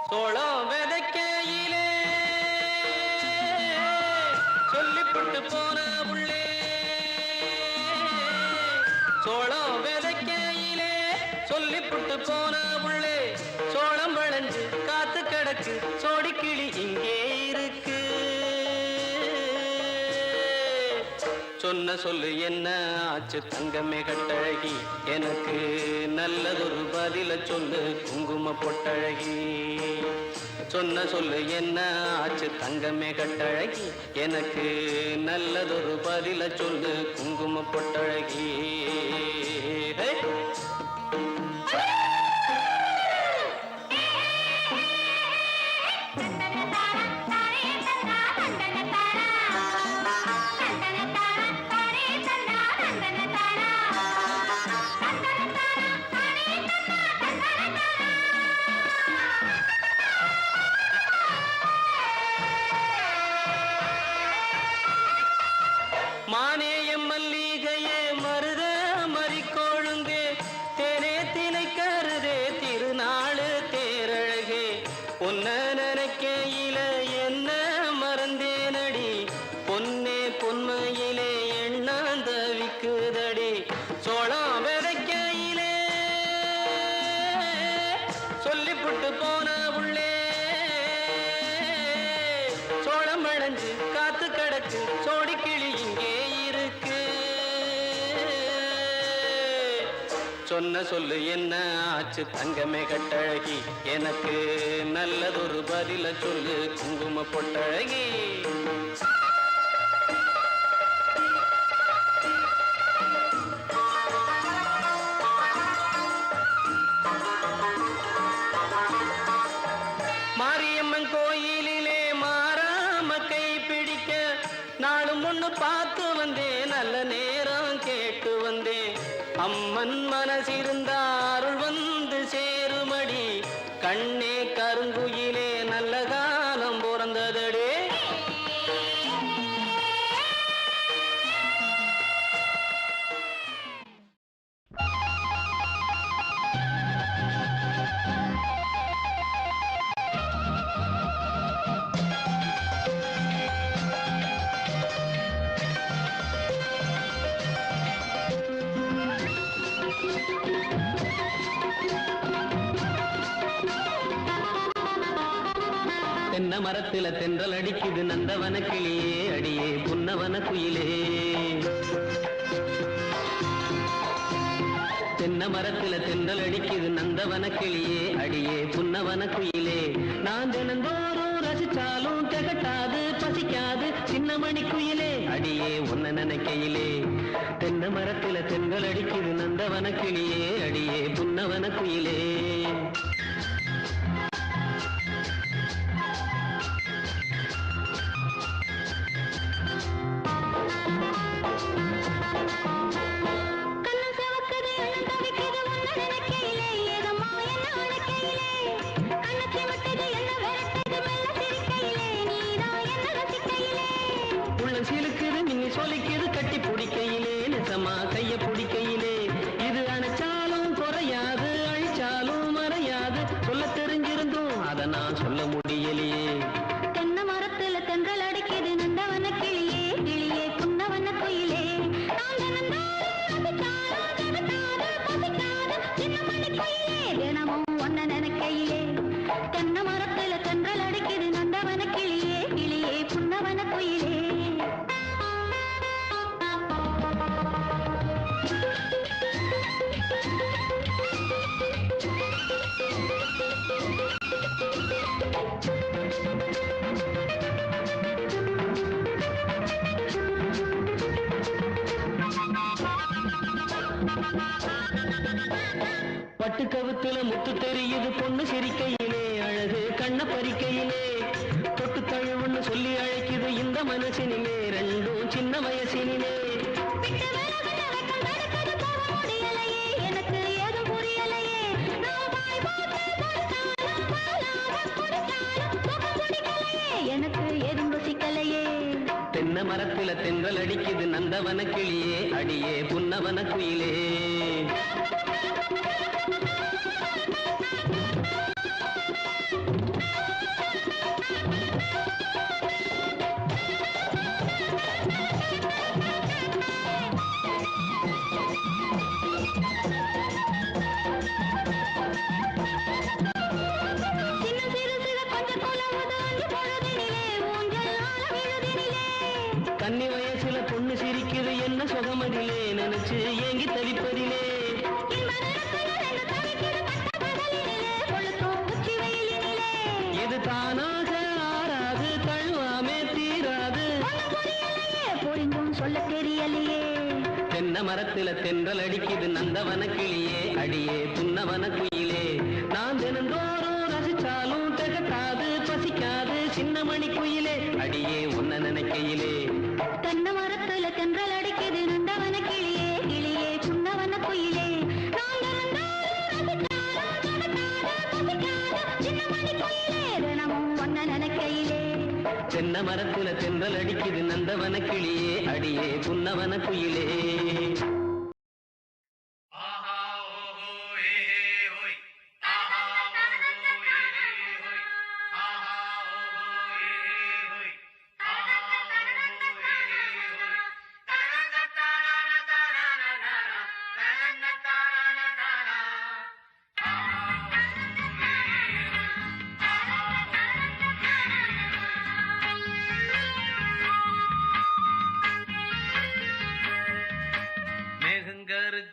சோளம் விதைக்கையிலே சொல்லிப்பட்டு போன உள்ளே, சோளம் விதைக்கையிலே சொல்லிப்பட்டு போன உள்ளே, சோளம் விளைஞ்சு காத்து கிடக்கு சோடிக்கிளி இங்கே இருக்கு. சொன்ன சொல்லு என்ன ஆச்சு தங்கமே கட்டழகி, எனக்கு நல்லதொரு பதில சொல்லு குங்கும பொட்டழகி. சொன்ன சொல்லு என்ன ஆச்சு தங்கமே கட்டழகி, எனக்கு நல்லதொரு பதில சொல்லு குங்கும பொட்டழகி. மானேயம் மல்லிகையே மருத மறிக்கொழுந்தே, தேனே தினை கருதே திருநாளு தேரழகே. பொன்ன நினைக்கையில என்ன மறந்தேனடி, பொன்னே பொன்மையிலே எண்ணாந்தவிக்குதடி. சோளம் விதைக்கையிலே சொல்லிப்புட்டு போன உள்ளே, சோளம் விளைஞ்சு காத்து கிடக்கு சோடிக்கிளி இங்கே இருக்கு. சொன்ன சொல்லு என்ன ஆச்சு தங்கமே கட்டழகி, எனக்கு நல்லதொரு பதில சொல்லு குங்கும பொட்டழகி. மாரியம்மன் கோயிலிலே மாறாம கை பிடிக்க நாளும் ஒண்ணு பார்த்து வந்தேன், நல்ல நேரம் கேட்டு வந்தேன். அம்மன் மனசிருந்த அருள் வந்து சேருமடி, கண்ணே கருங்குயிலே நல்ல காலம் பிறந்ததடே. தென்ன மரத்துல தென்றல் அடிக்குது நந்தவன கிளியே, அடியே புன்னவன குயிலே. தென்ன மரத்துல தென்றல் அடிக்குது நந்தவன கிளியே, அடியே புன்னவன குயிலே. நான் தினந்தோறும் ரசிச்சாலும் திகட்டாது பசிக்காது சின்ன மணி குயிலே, அடியே உன்ன நினைக்கையிலே. தென்ன மரத்துல தென்றல் அடிக்குது நந்தவன கிளியே, அடியே புன்னவன குயிலே. சிலுக்குது நீ சொல்லிக்குது கட்டி பிடிக்கையிலே, நிசமா கைய பிடிக்கையிலே. இது அணைச்சாலும் குறையாது அழிச்சாலும் மறையாது, சொல்ல தெரிஞ்சிருந்தும் அதை நான் சொல்ல முடியலையே. தென்ன மரத்துல தென்றல் அடிக்குது நந்தவன கிளியே, கிளியே புன்னவன குயிலே. தினமும் ஒன்ன நினைக்கையிலே. தென்ன மரத்துல தென்றல் அடிக்குது நந்தவன கிளியே, கிளியே புன்னவன குயிலே. பட்டு கவுத்துல முத்து தெரியுது பொண்ணு சிரிக்கையிலே, அழகு கண்ண பறிக்கையிலே. தொட்டு தழுவுன்னு சொல்லி அழைக்குது இந்த மனசினிலே, ரெண்டும் சின்ன வயசினிலே. எனக்கு ஏதும் புரியலையே, எனக்கு ஏதும் ருசிக்கலையே. தென்ன மரத்துல தென்றல் அடிக்குது நந்தவன கிளியே, அடியே புன்னவன குயிலே. கன்னி வயசுல பொண்ணு சிரிக்குது என்ன சுகமதிலே நினைச்சு ஏங்கி தவிப்பதிலே இது தானாக ஆறாது தழுவாமே தீராது புரிந்தும் சொல்ல தெரியலையே தென்னை மரத்துல தென்றல் அடிக்குது நந்தவன கிளியே அடியே புன்னவன குயிலே நான் தினந்தோறும் ரசிச்சாலும் திகட்டாது பசிக்காது சின்ன மணி குயிலே அடியே உன்ன நினைக்கையிலே தென்னை மரத்துல தென்றல் அடிக்குது நந்தவன கிளியே கிளியே புன்னவன குயிலே நான் தினமும் ஒன்ன நினைக்கையிலே தென்னை மரத்துல தென்றல் அடிக்குது நந்தவன கிளியே அடியே புன்னவன குயிலே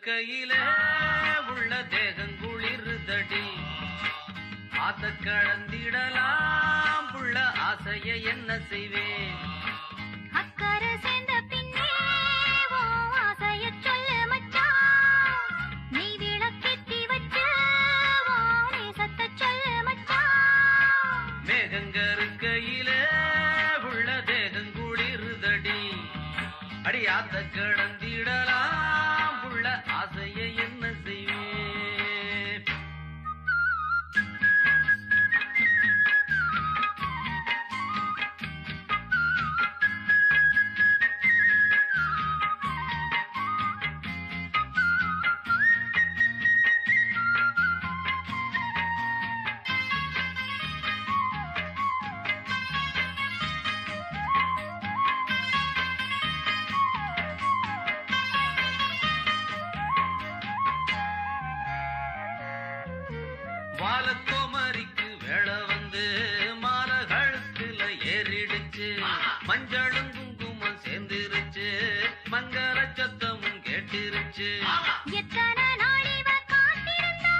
கையில உள்ள தேகங்குளிர்தடி ஆத்த கலந்திடலாம் புள்ள ஆசைய என்ன செய்வேன் அக்கறை சேர்ந்த பின்னே ஆசைய சொல்ல மச்சான் நீ விளக்கேத்தி வச்சு நேசத்தை சொல்ல மச்சான் மேகங்கரு கையில உள்ள தேகங்குளிர்தடி அடி ஆத்த கடந்திடலாம் புள்ள ஆசைய என்ன செய்வேன் வாழக்கோமரிக்கு வேளை வந்து மாலை கழுத்துல ஏறிடுச்சு மஞ்சளும் குங்குமம் சேர்ந்துருச்சு மங்கள சத்தமும் கேட்டிருச்சு எத்தனை நாள் இவ காத்திருந்தா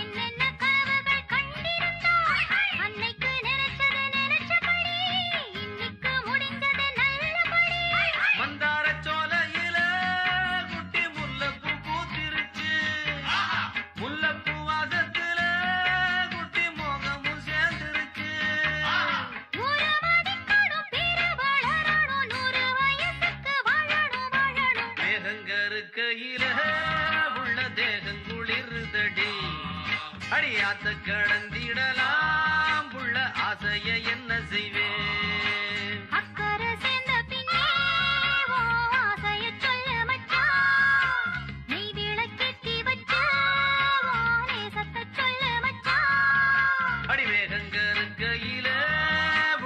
என்னென்ன கனவுகள் கண்டிருந்தா அன்னைக்கு நினைச்சது நினைச்சபடி இன்னைக்கு முடிஞ்சது நல்லபடி மந்தார சோலையில குட்டி முல்லைப்பூ பூத்திருச்சு முல்லைப்பூ வாசத்துல குட்டி மோகமும் சேர்ந்துருச்சு ஊரமதிக்கணும் பேர வளரணும் 100 வயசுக்கு வாழணும் வாழணும் மேகங்கரு கையில உள்ள தேகங்குளிர்தடி அடியாத்த கடந்திடலாம் புள்ள ஆசைய என்ன செய்வேன் அக்கறை சேர்ந்த பின்னே ஆசைய சொல்ல மச்சான் நீ விளக்கேத்தி வச்சு நேசத்தை சொல்ல மச்சான் அடி மேகங்கரு கையில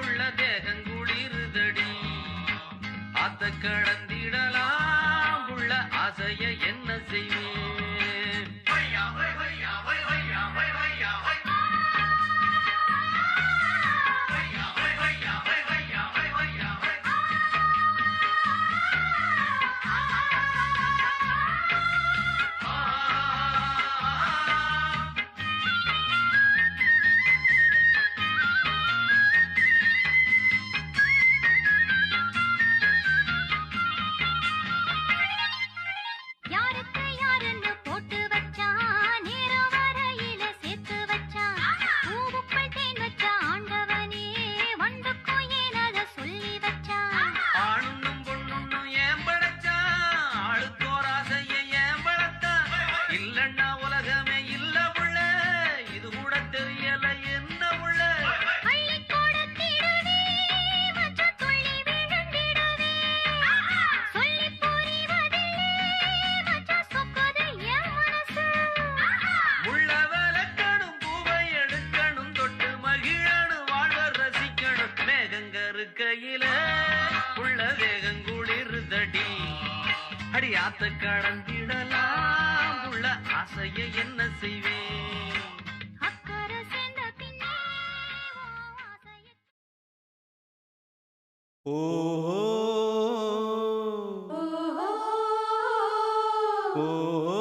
உள்ள தேகங்குளிர்தடி ஆத்த கடந்திடலாம் புள்ள ஆசைய என்ன செய்வேன் யாருக்கு யாருன்னு போட்டு வச்சான் நேரம் வரையில சேர்த்து வச்சான் பூவுக்குள் தேன் வச்ச ஆண்டவனே வண்டுக்கும் ஏன் அத சொல்லி வச்சான் ஆணுன்னும் பொண்ணுன்னும் ஏன் படைச்சான் ஆளுக்கோர் ஆசைய ஏன் வளர்த்தான் இல்லன்னா உலகமே இல்ல புள்ள இது கூட தெரியல என்ன உள்ள அள்ளி கொடுத்திடுவே மச்சான் துள்ளி விழுந்திடுவே சொல்லி புரிவதில்லை மச்சான் சொக்குது என் மனசு முள்ள விளக்கணும் பூவை எடுக்கணும் தொட்டு மகிழணும் வாழ்வ ரசிக்கணும் மேகங்கரு கையில உள்ள வேகங்குளிர்தடி அடி ஆத்த கடந்திடலாம் உள்ள ஆசைய என்ன செய்வேன் ஓஹோ ஓஹோ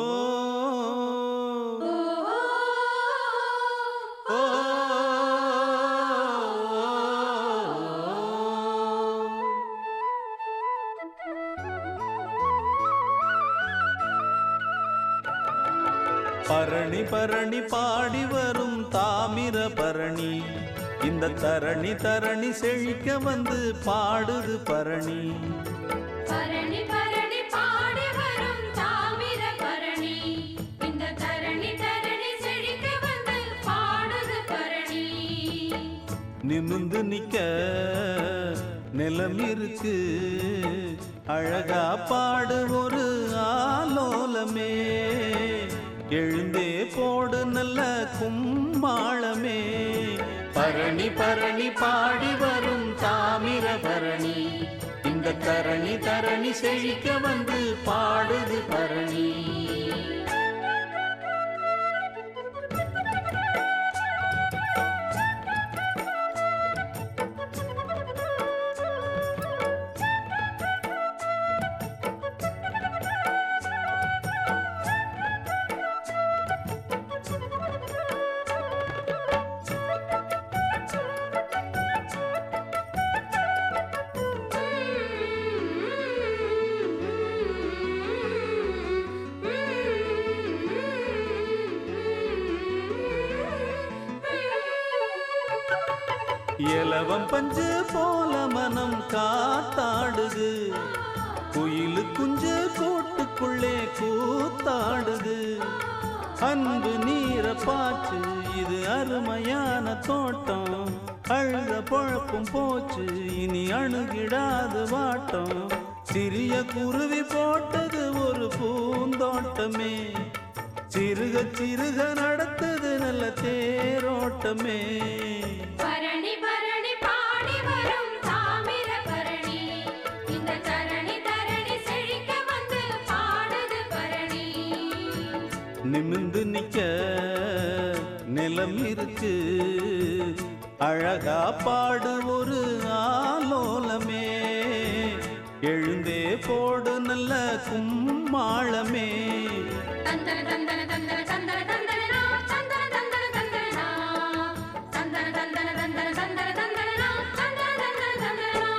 பரணி பரணி பாடி வரும் தாமிர பரணி இந்த தரணி தரணி செழிக்க வந்து பாடுது பரணி பரணி பரணி பாடி வரும் தாமிர பரணி இந்த தரணி தரணி செழிக்க வந்து பாடுது பரணி நிமிந்து நிக்க நிலம் இருக்கு அழகா பாடு ஒரு ஆலோலமே எழுந்தே போடு நல்ல கும்மாளமே பரணி பரணி பாடி வரும் தாமிர பரணி இந்த தரணி தரணி செழிக்க வந்து பாடுது பரணி இலவம் பஞ்சு போல மனம் காத்தாடுது குயிலு குஞ்சு கூட்டுக்குள்ளே கூத்தாடுது அன்பு நீர பாச்சு இது அருமையான தோட்டம் அழுத பொழப்பும் போச்சு இனி அணுகிடாது வாட்டம் சிறிய குருவி போட்டது ஒரு பூந்தோட்டமே சிறுக சிறுக நடத்தது நல்ல தேரோட்டமே பரணி பரணி பாடி வரும் தாமிர பரணி இந்த தரணி தரணி செழிக்க வந்து பாடுது பரணி நிமிந்து நிக்க நிலம் இருக்கு அழகா பாடு ஒரு ஆலோலமே எழுந்தே போடு நல்ல கும்மாளமே தந்தன தந்தன தந்தன தந்தன தந்தனா தந்தன தந்தன தந்தனா தந்தன தந்தன தந்தன தந்தன தந்தனா தந்தன தந்தன தந்தனா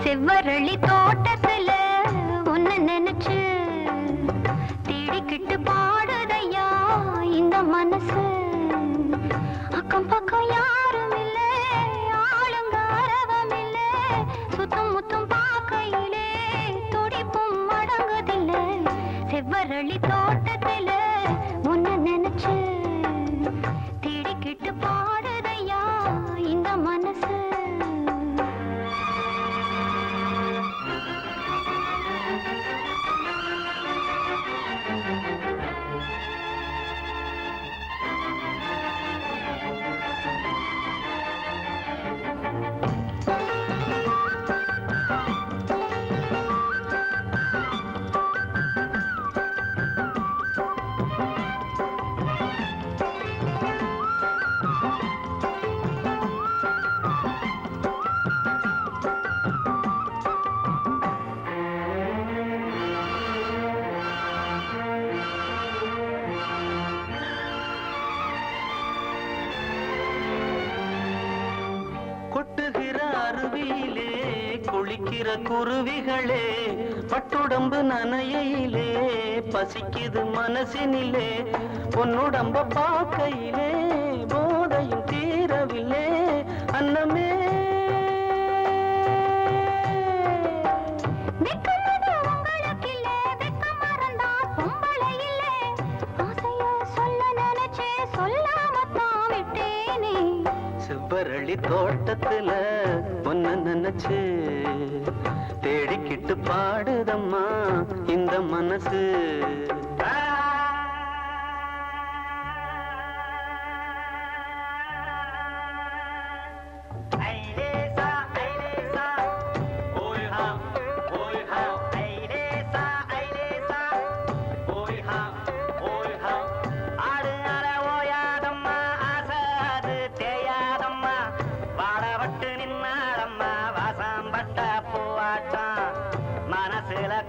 செவ்வரளி தோட்டத்துல உன்னை நினைச்சு தேடிக்கிட்டு பாடுதையா இந்த மனசு அக்கம் பக்கம் யாரும் இல்ல ஆளுங்க அரவம் இல்ல சுத்தம் முத்தம் பார்க்கையிலே துடிப்பும் அடங்குதில்ல செவ்வரளி தோட்டத்துல உன்னை நினைச்சு தேடிக்கிட்டு பாடுதையா இந்த மனசு கொட்டுகிற அருவியிலே குளிக்கிற குருவிகளே பட்டுடம்பு நனையிலே பசிக்குது மனசினிலே பொன்னுடம்ப பார்க்கையிலே போதையும் தீரவில்லை அன்னமே சொல்லாம தாமே செவ்வரளி தோட்டத்துல ஒன்ன நினைச்சு தேடிக்கிட்டு பாடுதம்மா இந்த மனசு.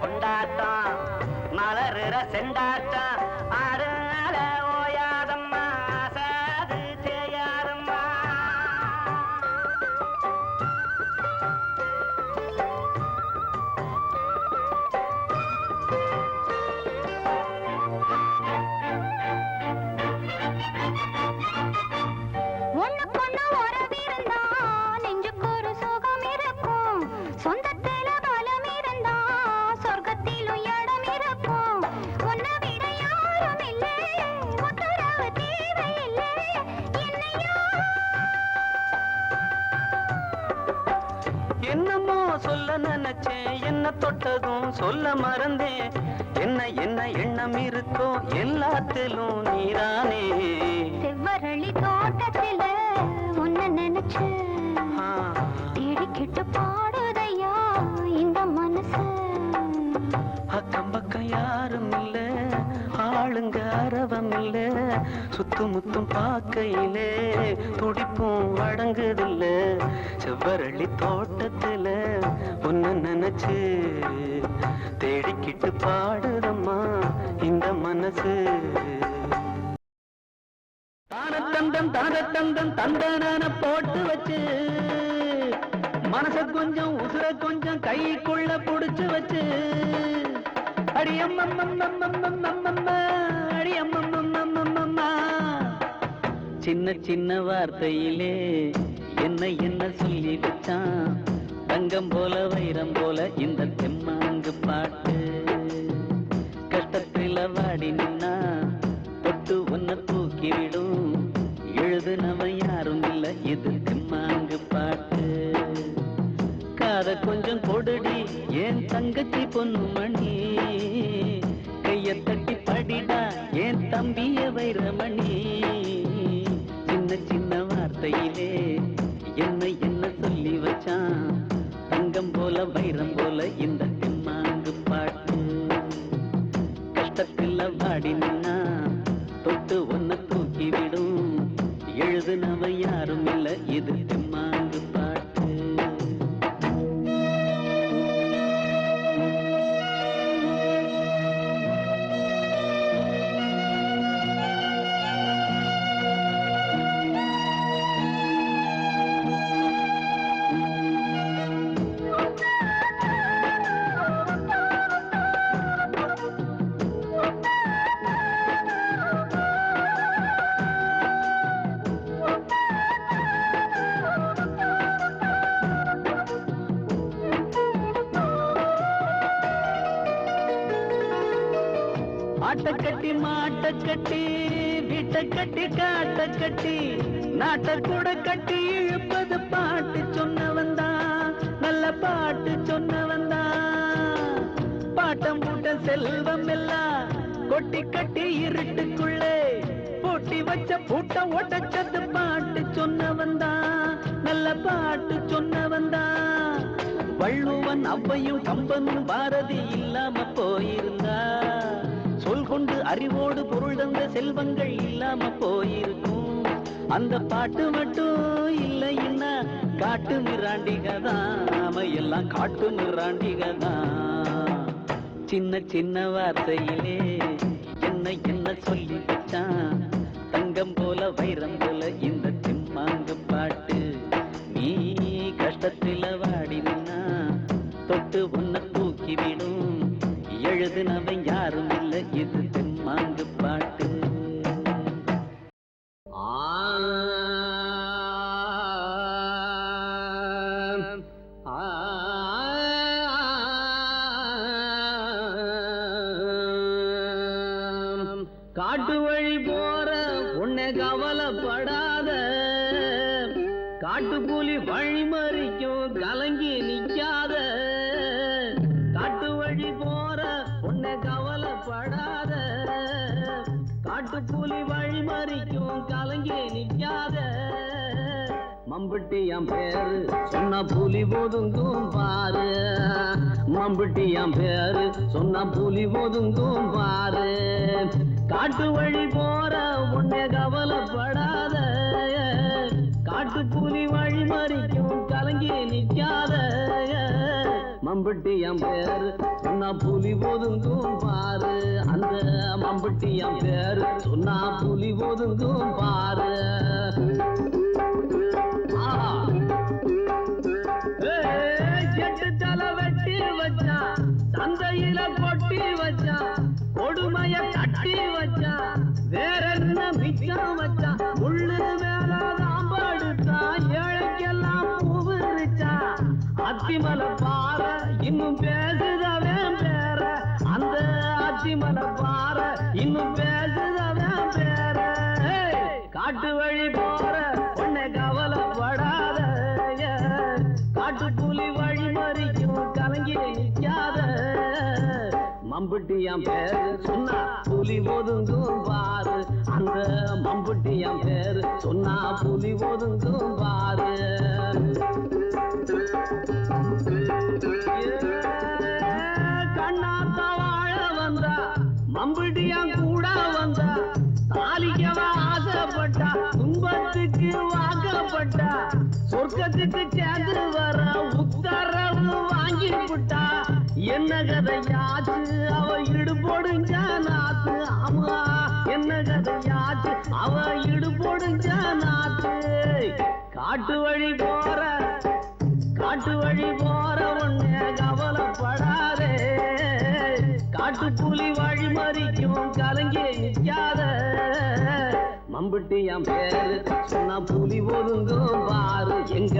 கொண்டாட்டம் மலருற செண்டாட்டம் ஆடுனால ஓயாதம்மா ஆசாது செய்யாதம்மா. ஒண்ணுக்கொண்ணு உறவிருந்தா நெஞ்சுக்கு ஒரு சுகம் இருக்கும். சொந்தத்தில பலம் இருந்தா சொர்க்கத்திலும் இடம் இருக்கும். உன்னை விட யாரும் இல்லை, உத்தரவு தேவையில்லை. என்னையா என்னமோ சொல்ல நினைச்சேன், என்ன தொட்டதும் சொல்ல மறந்தேன். என்ன என்ன எண்ணம் இருக்கோ எல்லாத்திலும் நீரானே. செவ்வரளி தோட்டத்தில உன்னை நினைச்சு தேடிக்கிட்டு பாடுதையா இந்த மனசு. அக்கம் பக்கம் யாரும் இல்ல, ஆளுங்க அரவம் இல்ல. சுத்து முத்தும் பார்க்கையிலே துடிப்பும் அடங்குதில்ல. செவ்வரளி தோட்டத்துல ஒன்ன நினைச்சு தேடிக்கிட்டு பாடுதம்மா இந்த மனசு. தானத்தந்தம் தானத்தந்தம் தந்தன போட்டு வச்சு மனச கொஞ்சம் உசுர கொஞ்சம் கைக்குள்ள புடிச்சு வச்சு அடியம்மம்மம்மம்மம்மம்மம்ம அடியம்மம்மம்மம்மம்ம. சின்ன சின்ன வார்த்தையிலே என்ன என்ன சொல்லி வச்சான். தங்கம் போல வைரம் போல இந்த தெம்மாங்கு பாட்டு. கஷ்டத்துல வாடி நின்னா தொட்டு ஒன்ன தூக்கிவிடும். எழுதுனவன் யாரும் இல்ல இது தெம்மாங்கு பாட்டு. காத கொஞ்சம் கொடுடி ஏன் தங்கச்சி பொண்ணு மணி. கைய தட்டி படிடா ஏன் தம்பிய வைரமணி. சின்ன சின்ன வார்த்தையிலே என்ன என்ன சொல்லி வச்சான். தங்கம் போல வைரம் போல இந்த தெம்மாங்கு பாட்டு. கஷ்டத்தில் வாடி நின்னா தொட்டு ஒன்ன தூக்கி விடும். எழுதுனவ யாரும் இல்ல இது தெம்மாங்கு பாட்டு. ஆட்ட கட்டி மாட்ட கட்டி வீட்ட கட்டி காட்ட கட்டி நாட்ட கூட கட்டி இழுப்பது பாட்டு சொன்னவன் தான் நல்ல பாட்டு சொன்னவன் தான். பாட்டம் பூட்ட செல்வம் எல்லாம் கொட்டி கட்டி இருட்டுக்குள்ளே பூட்டி வச்ச பூட்ட ஒட்டச்சது பாட்டு சொன்னவன் தான் நல்ல பாட்டு சொன்னவன் தான். வள்ளுவன் அவ்வையும் கம்பனும் பாரதி இல்லாம போயிருந்தா சொல் கொண்டு அறிவோடு பொருள் தந்த செல்வங்கள் இல்லாம போயிருக்கும். அந்த பாட்டு மட்டும் இல்லைன்னா காட்டு மிராண்டிகதான் எல்லாம் காட்டு மிராண்டிகதான். சின்ன சின்ன வார்த்தையிலே என்ன என்ன சொல்லி வச்சான். தங்கம் போல வைரம் போல இந்த தெம்மாங்கு பாட்டு. நீ கஷ்டத்தில வாடி நின்னா தொட்டு ஒன்ன தூக்கி விடும். எழுதுனவன் யாரும் இல்ல இது தெம்மாங்கு பாட்டு. காட்டு வழி போற உன்னை கவலைப்படாத. காட்டுப்புலி வழிமறிக்கும் கலங்கி நிக்காத காட்டு வழி போற உன்னை கவலைப்படாத காட்டுப்புலி வழிமறிக்கும் கலங்கி நிக்காத மம்பட்டி என் பேரு சொன்ன புலி ஒதுங்கும் பாரு மம்பட்டி என் பேரு சொன்ன புலி ஒதுங்கும் பாரு காட்டு வழி போற உன்னை கவலைப்படாத காட்டுப்புலி வழி மறிக்கும் கலங்கி நிக்காத மம்பட்டி என் பேரு சொன்னா புலி ஒதுங்கும் பாரு அந்த மம்பட்டி என் பேரு சொன்னா புலி ஒதுங்கும் பாரு எட்டு தலை வெட்டி வச்சா சந்தையில கொட்டி வச்சா கொடுமைய கட்டி வச்சா வேற என்ன மிச்சம் வச்சா உள்ளு மேல தாம்படுத்தா ஏழைக்கெல்லாம் பூவிரிச்சா அத்திமலை பாற இன்னும் பேசுதவன் பேர அந்த அத்திமலை பாற இன்னும் பேசுதவன் பேர காட்டு வழி போற உன்னை கவலைப்படாத காட்டுப்புலி வழி மறிக்கும் கலங்கி நிக்காத மம்பட்டி என் பேரு சொன்னா புலி ஒதுங்கும் பாரு அந்த மம்பட்டி என் பேரு சொன்னா புலி ஒதுங்கும் பாரு கண்ணாத்த வாழ வந்தா மம்பட்டியான் கூட வந்தா தாலிக்கவ ஆசைப்பட்டா துன்பத்துக்கு வாக்கப்பட்டா சொர்க்கத்துக்கு சேர்ந்து வர உத்தரவு வாங்கி விட்டா என்ன கதையாச்சு அவ இடுபொடுஞ்ச நாத்து ஆமா என்ன கதையாச்சு அவ இடுபொடுஞ்ச நாத்து காட்டு வழி போற உன்னை கவலைப்படாதே காட்டுப்புலி வழி மறிக்கும் கலங்கி நிக்காத மம்பட்டி என் பேரு சொன்னா புலி ஒதுங்கும் பாரு எங்க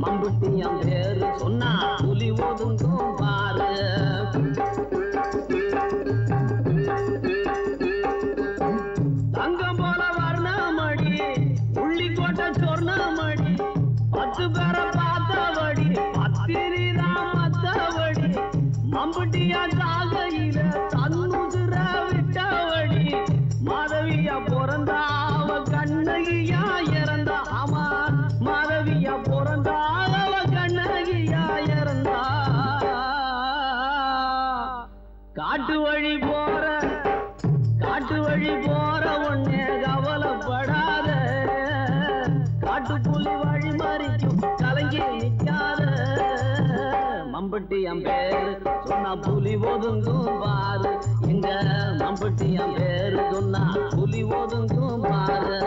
மம்பட்டி என் பேரு சொன்னா புலி ஒதுங்கும் பாரு தங்கம் போல வர்ணமடி உள்ளிக்கோட்டை சொர்ணமடி 10 பேரை பார்த்தபடி பத்திரிதான் மத்தபடி மம்பட்டியா சாகையில தன்னுதிர விட்டபடி மாதவியா பிறந்தா அவ கண்ணகியா இறந்தா ஆமா மாதவியா பிறந்தா அவ கண்ணகியா இறந்தா காட்டு வழி போற உன்னை கவலைப்படாத காட்டுப்புலி வழி மறிக்கும் கலங்கி நிக்காத மம்பட்டி என் பேரு சொன்னா புலி ஒதுங்கும் பாரு எங்க மம்பட்டி என் பேரு சொன்னா புலி ஒதுங்கும் பாரு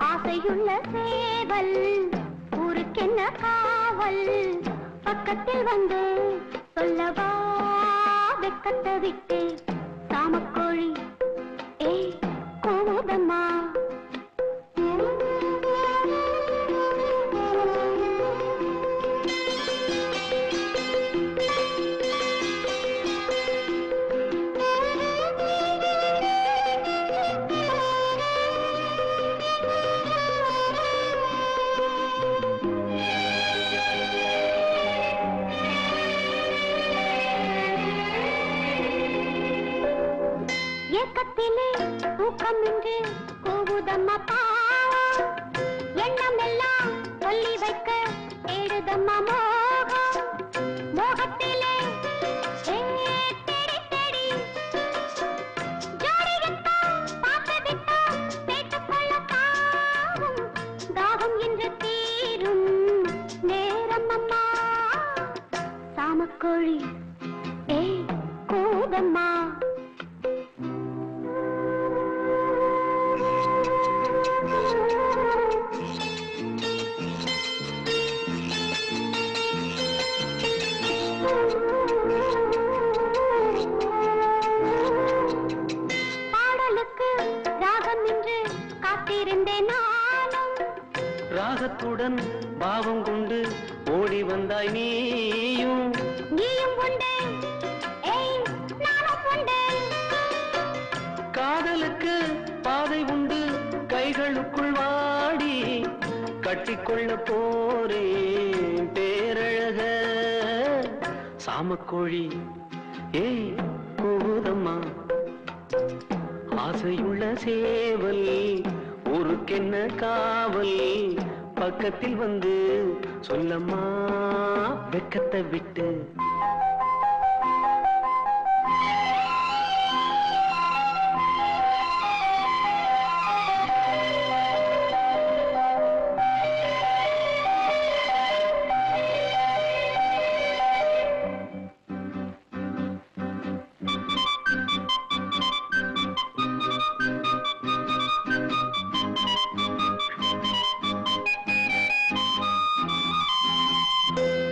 ஆசையுள்ள சேவல் ஊருக்கென்ன காவல் பக்கத்தில் வந்து சொல்லவா வெக்கத்தை விட்டு சாமக்கோழி கூதம்மா ஏக்கத்திலே தூக்கமின்றி கூவுதம்மா பாவம் எண்ணமெல்லாம் சொல்லி வைக்க தேடுதம்மா மோகம் மோகத்திலே சாமக்கோழி ஏய் கூதம்மா பாடலுக்கு ராகம் என்று காத்திருந்தேன் நானும் ராகத்துடன் பாவம் கொண்டு ஓடி வந்தாய் நீயும் உண்டு ஏய் நானும் உண்டு காதலுக்கு பாதை உண்டு கைகளுக்குள் வாடி கட்டிக்கொள்ள போறேன் பேரழக சாமக்கோழி ஏய் கூதம்மா ஆசையுள்ள சேவல் ஊருக்கென்ன காவல் பக்கத்தில் வந்து சொல்லம்மா வெக்கத்தை விட்டு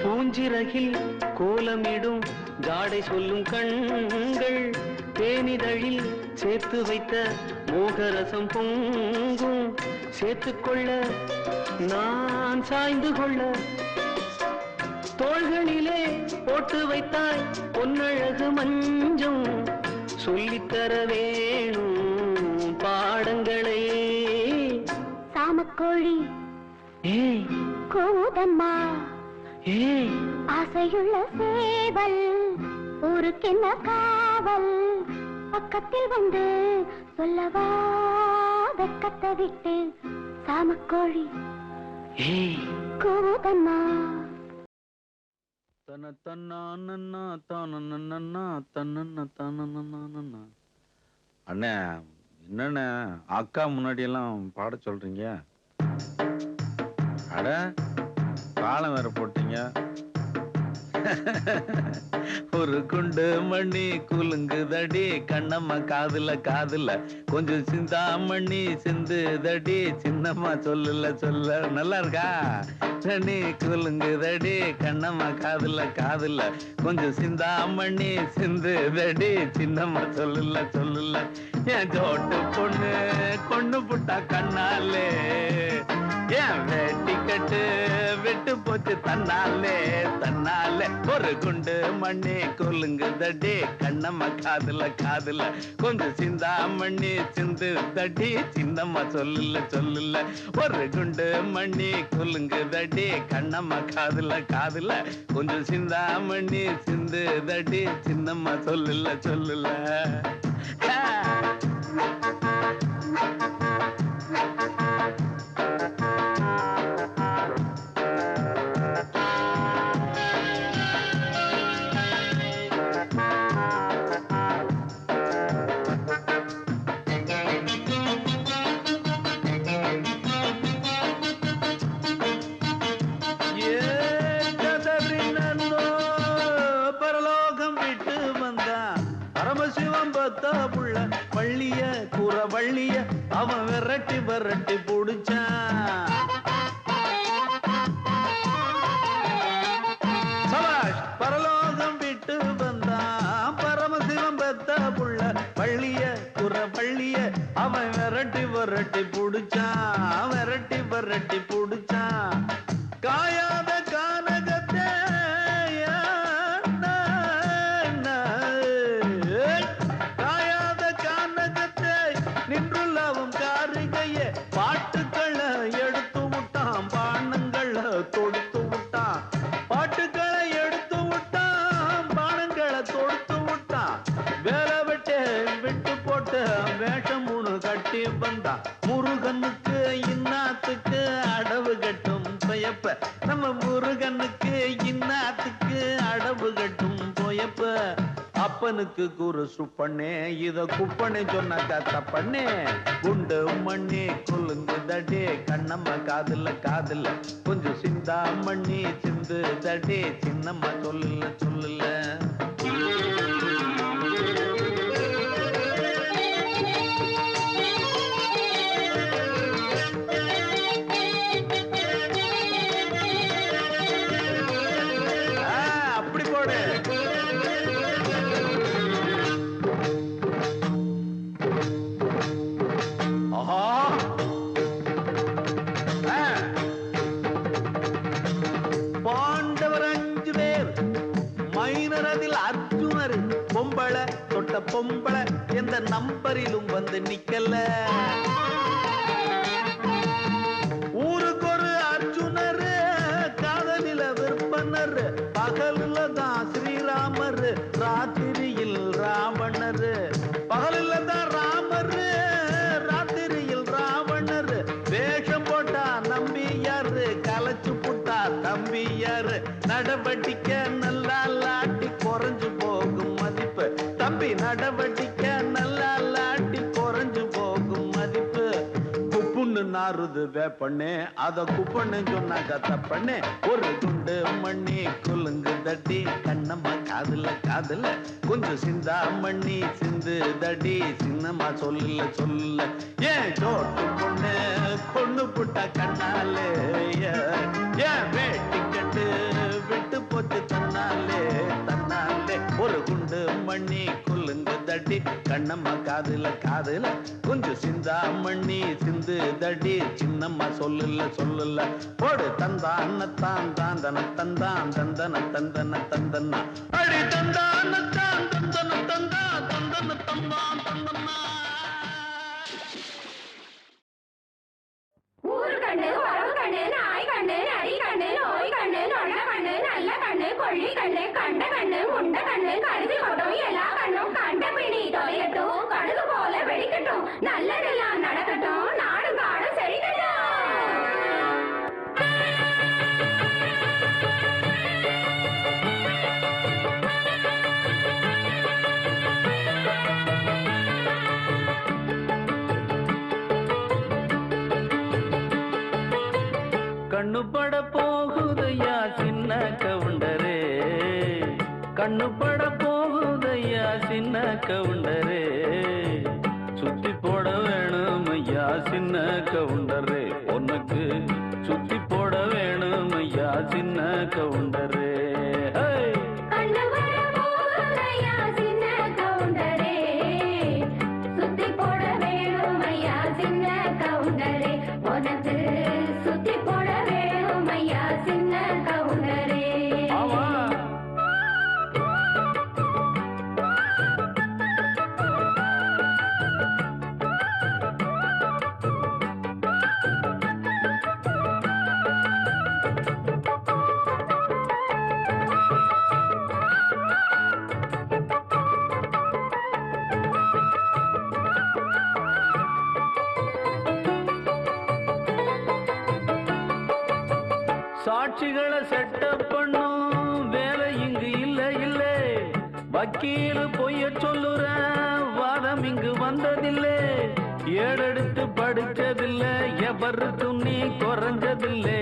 பூஞ்சிறகில் கோலமிடும் ஜாடை சொல்லும் கண்கள் தேனிதழில் சேர்த்து வைத்த மோகரசம் பொங்கும் சேர்த்துக்கொள்ள நான் சாய்ந்து கொள்ள தோள்களிலே போட்டு வைத்தாய் பொன்னழகு மஞ்சம் சொல்லித்தர வேணும் பாடங்களை சாமக்கோழி ஏய் கூதம்மா ஏய் ஆசையுள்ள சேவல் ஊருக்கென்ன காவல் பக்கத்தில் வந்து சொல்லவா வெக்கத்தை விட்டு சாமக்கோழி ஏய் கூதம்மா தன தன்னா தானன்னா தன்னன்னா தானன்னா. அண்ணே என்னண்ணே அக்கா முன்னாடி எல்லாம் பாட சொல்றீங்க? அட காலம் வேற போட்டீங்க. ஒரு குண்டு மண்ணி குலுங்குதடி கண்ணம்மா காதுல காதுல கொஞ்சம் சிந்தாமண்ணி சிந்துதடி சின்னம்மா சொல்ல நல்லா இருக்கா? தண்ணி குலுங்குதடி கண்ணம்மா காதுல காதுல கொஞ்சம் சிந்தாமண்ணி சிந்துதடி சின்னம்மா சொல்லுல என் ஜோட்டு பொண்ணு கொண்டு புட்டா கண்ணாலே ஏன் வேட்டி கட்டு விட்டு போச்சு தன்னாலே ஒரு குண்டு மண்ணி கொல்லுங்குதடி கண்ணம்மா காதுல காதுல கொஞ்சம் சிந்தா மண்ணி சிந்து தடி சின்னம்மா சொல்லுல ஒரு குண்டு மண்ணி கொல்லுங்குதடி கண்ணம்மா காதுல காதுல கொஞ்சம் சிந்தா மண்ணி சிந்து தடி சின்னம்மா சொல்லுல வள்ளிய கூற வள்ளிய அவன் விரட்டி புடிச்சான். சபாஷ் பரலோகம் விட்டு வந்தான் பரமசிவம் பெத்த புள்ள வள்ளிய கூற வள்ளிய அவன் விரட்டி புடிச்சான். காயாத கானகத்தை நின்றுள்ளவும் காரிகைய பாட்டுக்களை எடுத்து விட்டான் பானங்களை தொடுத்து விட்டான் வேலை விட்டு போட்டு வேஷம் மூணு கட்டி வந்தான். முருகனுக்கு இன்னாத்துக்கு அடவு கட்டும் பொயப்ப நம்ம முருகனுக்கு இன்னாத்துக்கு அடவு கட்டும் பொயப்ப அப்ப அப்பனுக்கு குரு சுப்பண்ணே இத குப்பண்ணே சொன்னாக்கா தப்பண்ணே குண்டு மண்ணி கொலுங்கு தடே கண்ணம்மா காதுல காதுல கொஞ்சம் சிந்தா மண்ணி சிந்து தடே சின்னம்மா சொல்லல சொல்லல பொம்பளை எந்த நம்பரிலும் வந்து நிக்கல ஊருக்கு ஒரு அர்ஜுனர் காதலில விற்பனர் பகலில தான் ஸ்ரீராமர் ராத்திரியில் ராவணர் பகலில தான் ராமர் ராத்திரியில் ராவணர் வேஷம் போட்டா நம்பியாரு கலைச்சு புட்டா தம்பியாரு நடவடிக்கை நல்லா லாட்டி குறைஞ்சு போகும் மதிப்பு தம்பி நடவடிக்கை நல்லா லாட்டி குறைஞ்சு போகும் மதிப்பு குப்புன்னு நாறுது வேப்பண்ணே அத குப்பண்ணு சொன்னாக்க தப்பண்ணே ஒரு குண்டு மண்ணி குலுங்கு தட்டி கண்ணம்மா காதுல காதுல கொஞ்சம் சிந்தா மண்ணி சிந்து தடி சின்னம்மா சொல்லல சொல்லல ஏன் சோட்டு பொண்ணு கொண்டு புட்டா கண்ணாலே ஏன் வேட்டி கட்டு விட்டு போச்சு தன்னாலே தன்னாலே ஒரு குண்டு மண்ணி குலுங்கு தட்டி கண்ணம்மா காதுல காதுல கொஞ்சம் சிந்தா மண்ணி சிந்து தடி சின்னம்மா சொல்லல சொல்லல போடு தந்தானத்தான் தாந்தன தந்தான் தந்தன தந்தன தந்தனா அடி தந்தானத்தான் தந்தன தந்தா தந்தன தந்தான் தந்தனா ஊரு கண்ணு உறவு கண்ணு நாய் கண்ணு நரி கண்ணு நோய் கண்ணு நொல்ல கண்ணு நல்ல கண்ணு கொள்ளி கண்ணு கண்ட கண்ணு முண்ட கண்ணு கருதி கொட்டும் எல்லா கண்ணும் கண்ட பிடி தொலையட்டும் கடுகு போல வெடிக்கட்டும் நல்லதெல்லாம் நடக்கட்டும் நாடும் காடும் செழிக்கட்டும் கண்ணு பட போகுதையா சின்ன கவுண்டரே கண்ணு பட போகுதையா சின்ன கவுண்டரே சுத்தி போட வேணும் ஐயா சின்ன கவுண்டரே உனக்கு சுத்தி போட வேணும் ஐயா சின்ன கவுண்டரே சுத்தி போட வேணும் ஐயா சின்ன கவுண்டரே உனக்கு சுத்தி போட வேணும் ஐயா சின்ன கவுண்டரே சாட்சிகளை செட்டப் பண்ணும் வேலை இங்கு இல்ல இல்ல வக்கீல் பொய்ய சொல்லுற வாதம் இங்கு வந்ததில்லை ஏடெடுத்து படிச்சதில்லை எவருக்கும் நீ குறைஞ்சதில்லை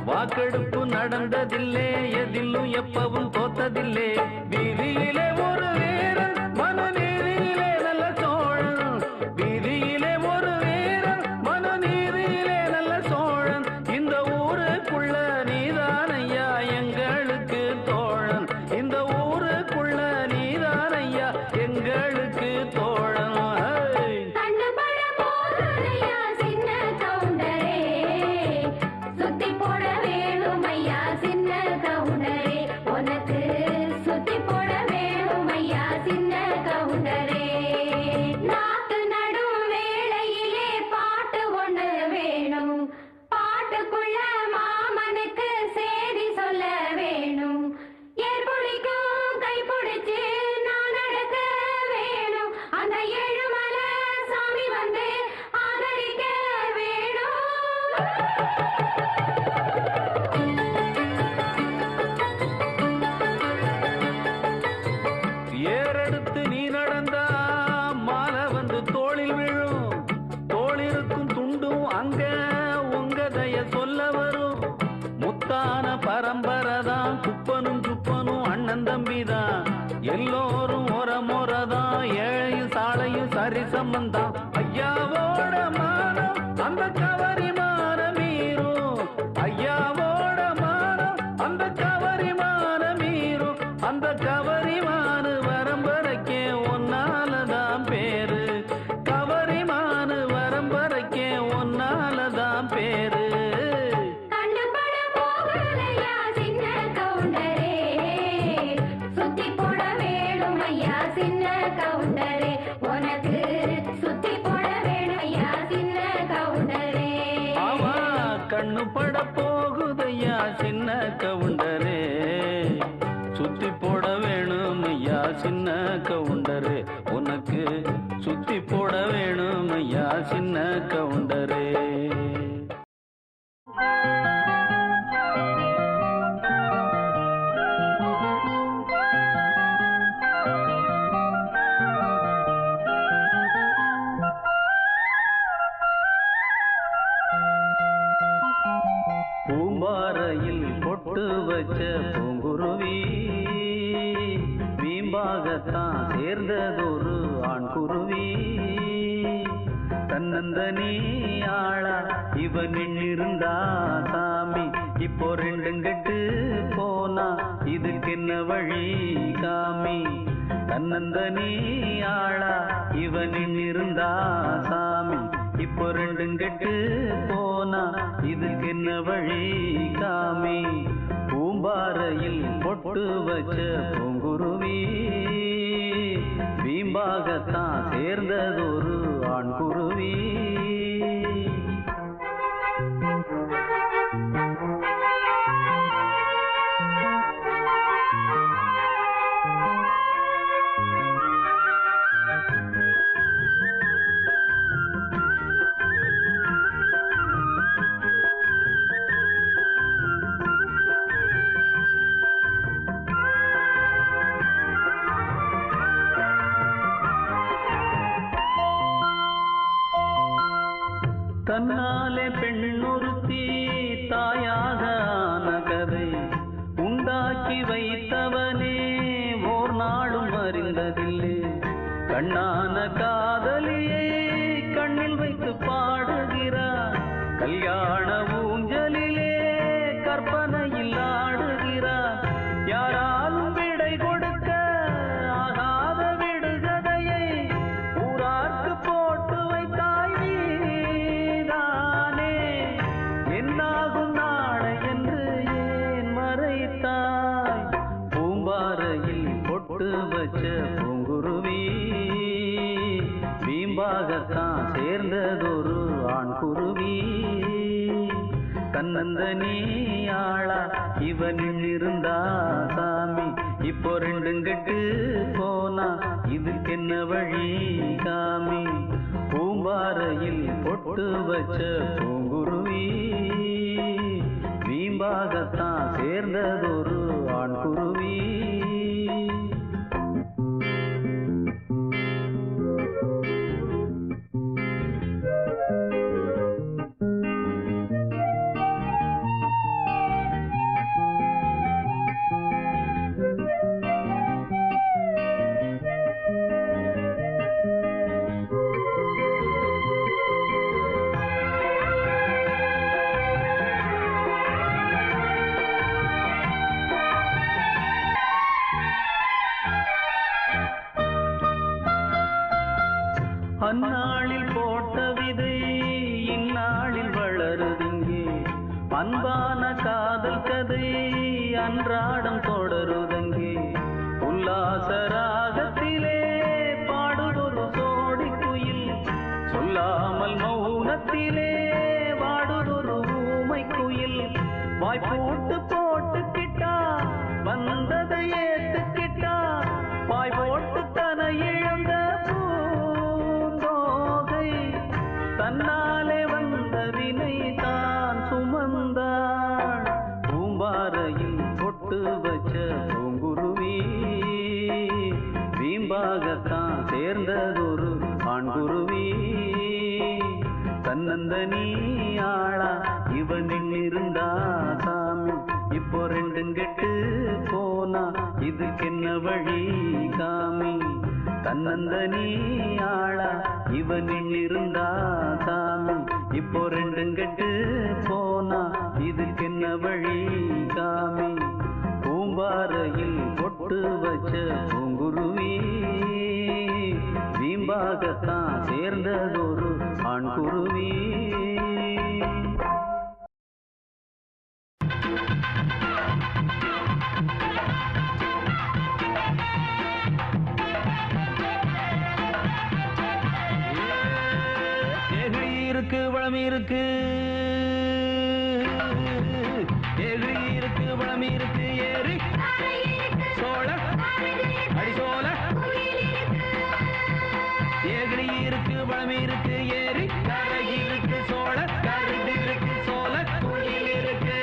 வாக்கெடுப்பு நடந்ததில்லை எதிலும் எப்பவும் தோத்ததில்லை வீதியிலே ஒரு வீரன் மனநீதியிலே நல்ல சோழன் வீதியிலே ஒரு வீரன் மனநீதியிலே நல்ல சோழன் இந்த ஊருக்குள்ள நீதானையா எங்களுக்கு தோழன் இந்த ஊருக்குள்ள நீதானையா எங்களுக்கு தோழன் சுத்தி போட வேணும் ஐயா சின்ன கவுண்டரே உனக்கு சுத்தி போட வேணும் அண்ணன் தம்பிதான் எல்லோரும் முறைதான் ஏழையும் சாலையும் சரி சம்பந்தான் ஐயாவோட மானம் அந்த கவரி மான மீறும் ஐயாவோட மானம் அந்த கவரி மான மீறும் அந்த கவரி மானு வரம்பரைக்கே ஒன்னாலதான் பேரு கவரி மானு வரம்பரைக்கே ஒன்னாலதான் பேரு கண்ணு பட போகுதையா சின்ன கவுண்டரே சுத்தி போட வேணும் ஐயா சின்ன கவுண்டரே உனக்கு சுத்தி போட வேணும் ஐயா சின்ன கவுண்டரே பூம்பாறையில் பொட்டு வச்ச பூங்குருவி வீம்பாகத்தான் சேர்ந்ததொரு ஆண் குருவி தன்னந்தனி ஆளா இவன் நின்னிருந்தா சாமி இப்போ ரெண்டுங்கட்டு போனா இதுக்கு என்ன வழி காமி தன்னந்தனி ஆளா இவன் நின்னிருந்தா சாமி இப்போ ரெண்டுங்கட்டு போனா இதுக்கு என்ன வழி காமி பூம்பாறையில் பொட்டு வச்ச பூங்குருவி வீம்பாகத்தான் சேர்ந்ததொரு ஆண் குருவி தன்னாலே பெண்ணொருத்தி தாயாக ஆன கதை உண்டாக்கி வைத்தவனே ஓர் நாளும் அறிந்ததில்லை கண்ணான காதலியை கண்ணில் வைத்து பாடுகிறார் கல்யாண ஊஞ்சலிலே கற்பனையில் ஆடுகிறார் யாராலும் விடை கொடுக்க ஆகாத விடுகதையை ஊரார்க்கு போட்டு வைத்தாய் நீதானே என்னாகும் நாளை என்று ஏன் மறைத்தாய் பூம்பாறையில் பொட்டு வச்ச பூங்குருவி வீம்பாகத்தான் சேர்ந்ததொரு ஆண் குருவி தன்னந்தனி ஆளா இவனில் இருந்தா சாமி இப்போ ரெண்டுங்கட்டு போனா இதுக்கு என்ன வழி காமி பூம்பாறையில் பொட்டு வச்ச பூங்குருவி வீம்பாகத்தான் சேர்ந்ததொரு ஆண் குருவி அந்நாளில் போட்ட விதை இந்நாளில் வளருதிங்கே அன்பான காதல் கதை அன்றாடம் தொடருதங்கே உல்லாச ராகத்திலே பாடுதொரு சோடி குயில் சொல்லாமல் மௌனத்திலே வாடுதொரு ஊமை குயில் வாய்ப்போட்டு போட்டுக்கிட்டா வந்ததை ஏத்துக்கிட்டா வாய் போட்டு தன இழந்த தன்னாலே வந்த வினை தான் சுமந்தாள் பூம்பாறையில் பொட்டு வச்ச பூங்குருவி வீம்பாகத்தான் சேர்ந்ததொரு ஆண்குருவி தன்னந்தனி ஆளா இவனில் இருந்தா சாமி இப்போ ரெண்டுங்கெட்டு போனா இதுக்கென்ன வழி காமி தன்னந்தனி ஆளா இவன் இருந்தா சாமி இப்போ ரெண்டும் கெட்டு போனா இதுக்கென்ன வழி காமி பூம்பாறையில் பொட்டு வச்ச பூங்குருவி வீம்பாகத்தான் சேர்ந்ததொரு ஆண் குருவி இருக்கு வளம் இருக்கு ஏழு இருக்கு வளம் இருக்கு ஏறி சோழ அடிசோல ஏழு இருக்கு வளம் இருக்கு ஏறி கரை இருக்கு சோழ கருது இருக்கு சோழ குயில் இருக்கு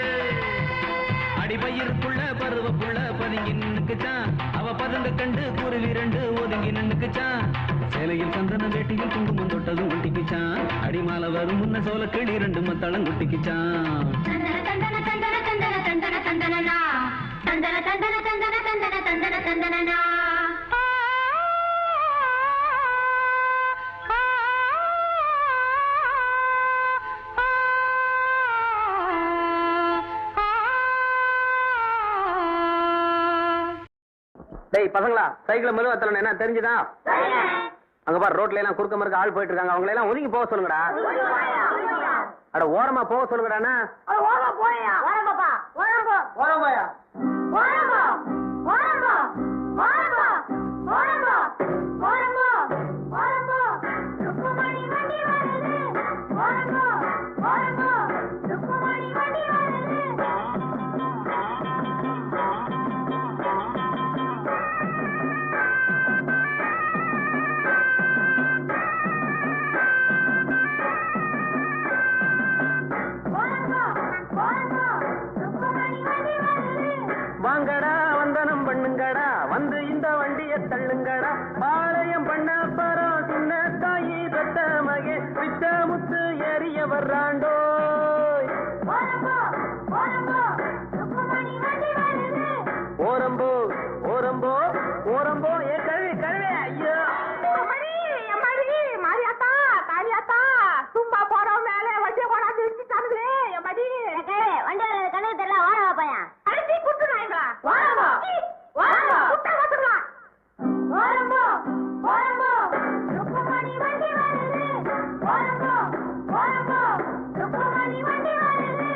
அடிபயிருக்குள்ள பருவக்குள்ள பதுங்கி நின்னுக்குச்சான் அவ பதுங்க கண்டு குருவி ரெண்டு ஒதுங்கி நின்னுக்குச்சான் சேலையில் சந்தன வேட்டியில் குங்குமம் தொட்டதும் குட்டிக்குச்சான் அடிமால வரும் முன்ன சோல கிளி ரெண்டு மத்தளம் குட்டிக்குச்சான் டேய் பசங்களா சைக்கிள மெதுவா தரணும் என்ன தெரிஞ்சுதா அங்க பாரு ரோட்ல எல்லாம் குறுக்க மறுக்க ஆள் போயிட்டு இருக்காங்க அவங்கள எல்லாம் ஒதுங்கி போக சொல்லுங்கடா அட ஓரமா போக சொல்லுங்கடா வாங்கடா வந்தனம் பண்ணுங்கடா வந்து இந்த வண்டிய தள்ளுங்கடா பாளையம் பண்ண பரம் சின்ன தாயி பெத்த மகே பிச்ச முத்து ஏறிய வர்றாண்டோ ஓரம்போ ஓரம்போ ஓரம்போ ஏ கழுவி கழுவி ஐயோ மாரியாத்தா காளியாத்தா சும்மா போறோம் மேல வண்டிய கொண்டாந்து வச்சுட்டாங்களே எம்மாடி வண்டி கணக்கு தெரியல வாடா பையன் அடிச்சு குடுறாங்களா வாரம்போ வாரம்போ குட்ட வச்சுடா வாரம்போ வாரம்போ ருக்குமணி வண்டி வருது வாரம்போ வாரம்போ ருக்குமணி வண்டி வருது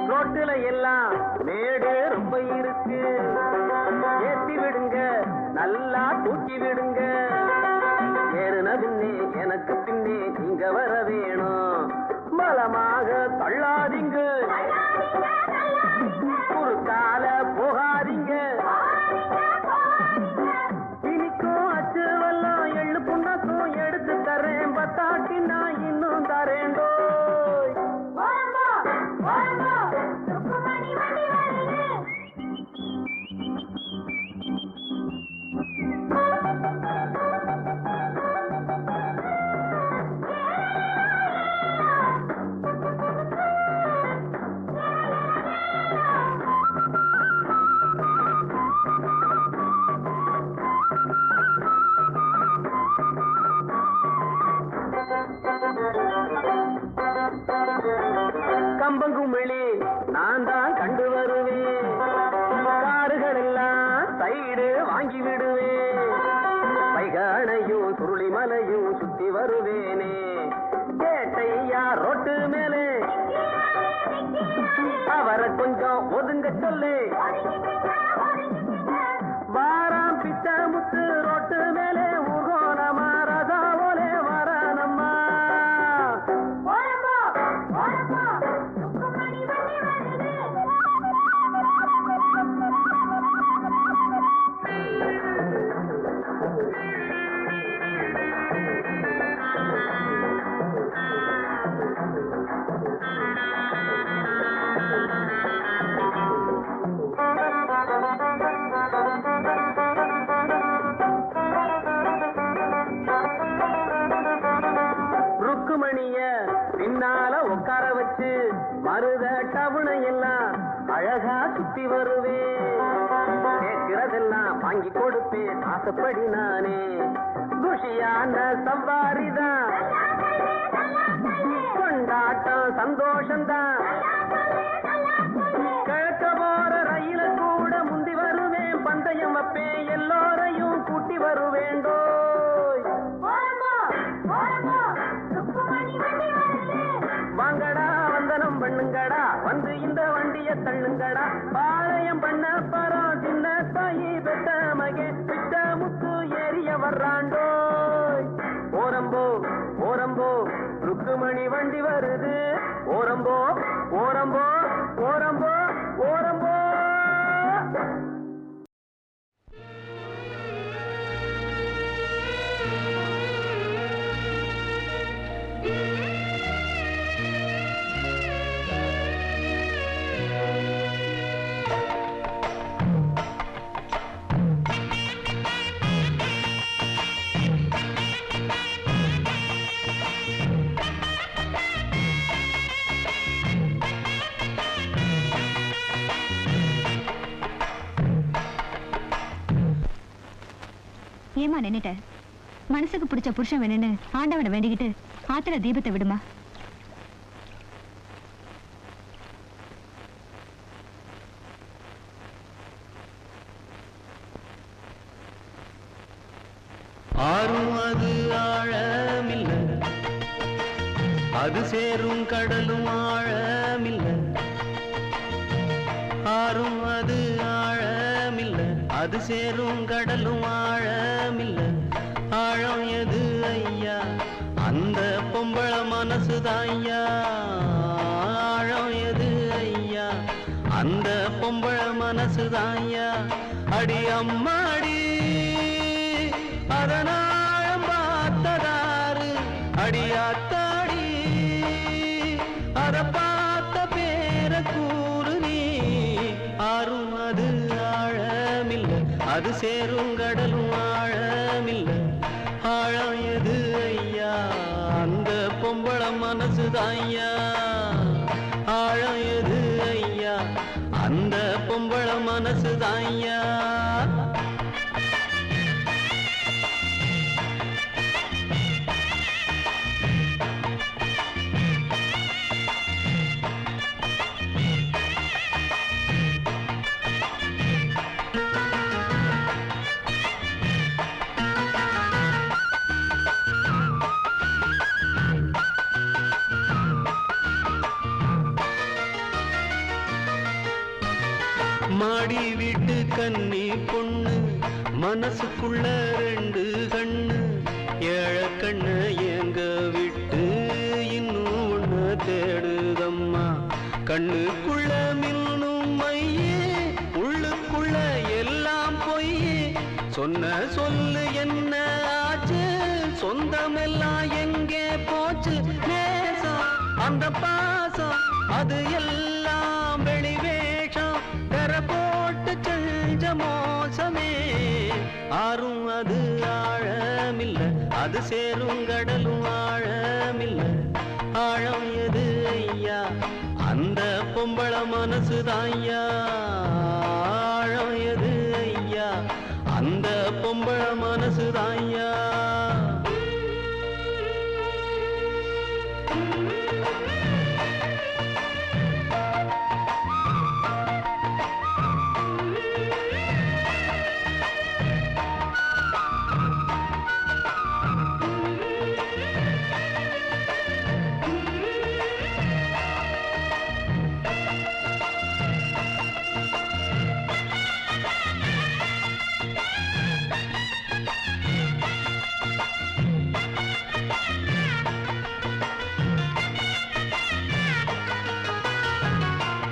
ரோட்டுல எல்லாம் மேடு ரொம்ப இருக்கு ஏத்தி விடுங்க நல்லா தூக்கி விடுங்க ஏறுன பின்னே எனக்கு பின்னே நீங்க வர வேணும் பலமாக தள்ளாதீங்க குறுக்கால போகாதீங்க இனிக்கும் அச்சு வெல்லம் எள்ளு புண்ணாக்கும் எடுத்து தரேன் பத்தாட்டி நான் இன்னும் தரேண்டோ கம்பங்குமிழி நான் தான் கண்டு வருவேன் காடுகள் எல்லாம் சைடு வாங்கி விடுவேன் பைகானையும் சுருளிமலையும் சுத்தி வருவேனே கேட்டையா ரோட்டு மேலே அவரை கொஞ்சம் ஒதுங்க சொல்லு வாராம் பிச்ச முத்து ரோட்டு மேலே ஊகோனமா ரதா போலே வரானம்மா மருத டவுனை எல்லாம் அழகா சுத்தி வருவேன். கேட்கிறதெல்லாம் வாங்கி கொடுப்பேன் ஆசைப்படி நானே. குஷியான சவாரிதான், கொண்டாட்டம் சந்தோஷம்தான். கிழக்க போற ரயில கூட முந்தி வருவேன். பந்தயம் வைப்பேன், எல்லோரையும் கூட்டி வருவேண்டோ. வாங்கடா வந்தனம் பண்ணுங்கடா, வந்து இந்த வண்டிய தள்ளுங்கடா. பாளையம் பண்ண பரம் சின்ன தாயி பெத்த மகே பிட்ட முத்து ஏறிய வர்றாண்டோ. ஓரம்போ ஓரம்போ ருக்குமணி வண்டி வருது. ஓரம்போ ஓரம்போ ஓரம்போ ஓரம்போ. ஏமா நின்னுட்ட? மனசுக்கு பிடிச்ச புருஷன் வேணும்னு ஆண்டவனை வேண்டிக்கிட்டு ஆத்துல தீபத்தை விடுமா. ஆறும் அது ஆழமில்ல, அது சேரும் கடலும் ஆழமில்ல. ஆறும் அது ஆழமில்ல, அது சேரும் கடலும் ஆழமில்ல. ஆழம் எது ஐயா? அந்த பொம்பள மனசுதான் ஐயா. ஆழம் எது ஐயா? அந்த பொம்பள மனசுதான் ஐயா. அடி அம்மாடி அதனாழம் பார்த்ததாரு. அடியாத்தாடி அத பார்த்த பேர கூறு நீ. ஆறும் அது ஆழமில்ல, அது சேரும் கடலும் ஆழமில்ல. ஆழம் எது ஐயா? அந்த பொம்பள மனசுதான் ஐயா. ஆழம் எது ஐயா? அந்த பொம்பள மனசுதான் ஐயா. மாடி வீட்டு கன்னி பொண்ணு, மனசுக்குள்ள ரெண்டு கண்ணு. ஏழ கண்ணு எங்க விட்டு இன்னும் ஒண்ணு தேடுதம்மா. கண்ணுக்குள்ள மின்னும் மையே, உள்ளுக்குள்ள எல்லாம் பொய்யே. சொன்ன சொல்லு என்ன ஆச்சு? சொந்தமெல்லாம் எங்கே போச்சு? நேசம் அந்த பாசம் அது எல்லாம் வெளிவேஷம். கர போட்டு செஞ்ச மோசமே. ஆறும் அது ஆழமில்ல, அது சேரும் கடலும் ஆழமில்ல. ஆழம் எது ஐயா? அந்த பொம்பள மனசுதான் ஐயா. ஆழம் எது ஐயா? அந்த பொம்பள மனசுதான் ஐயா.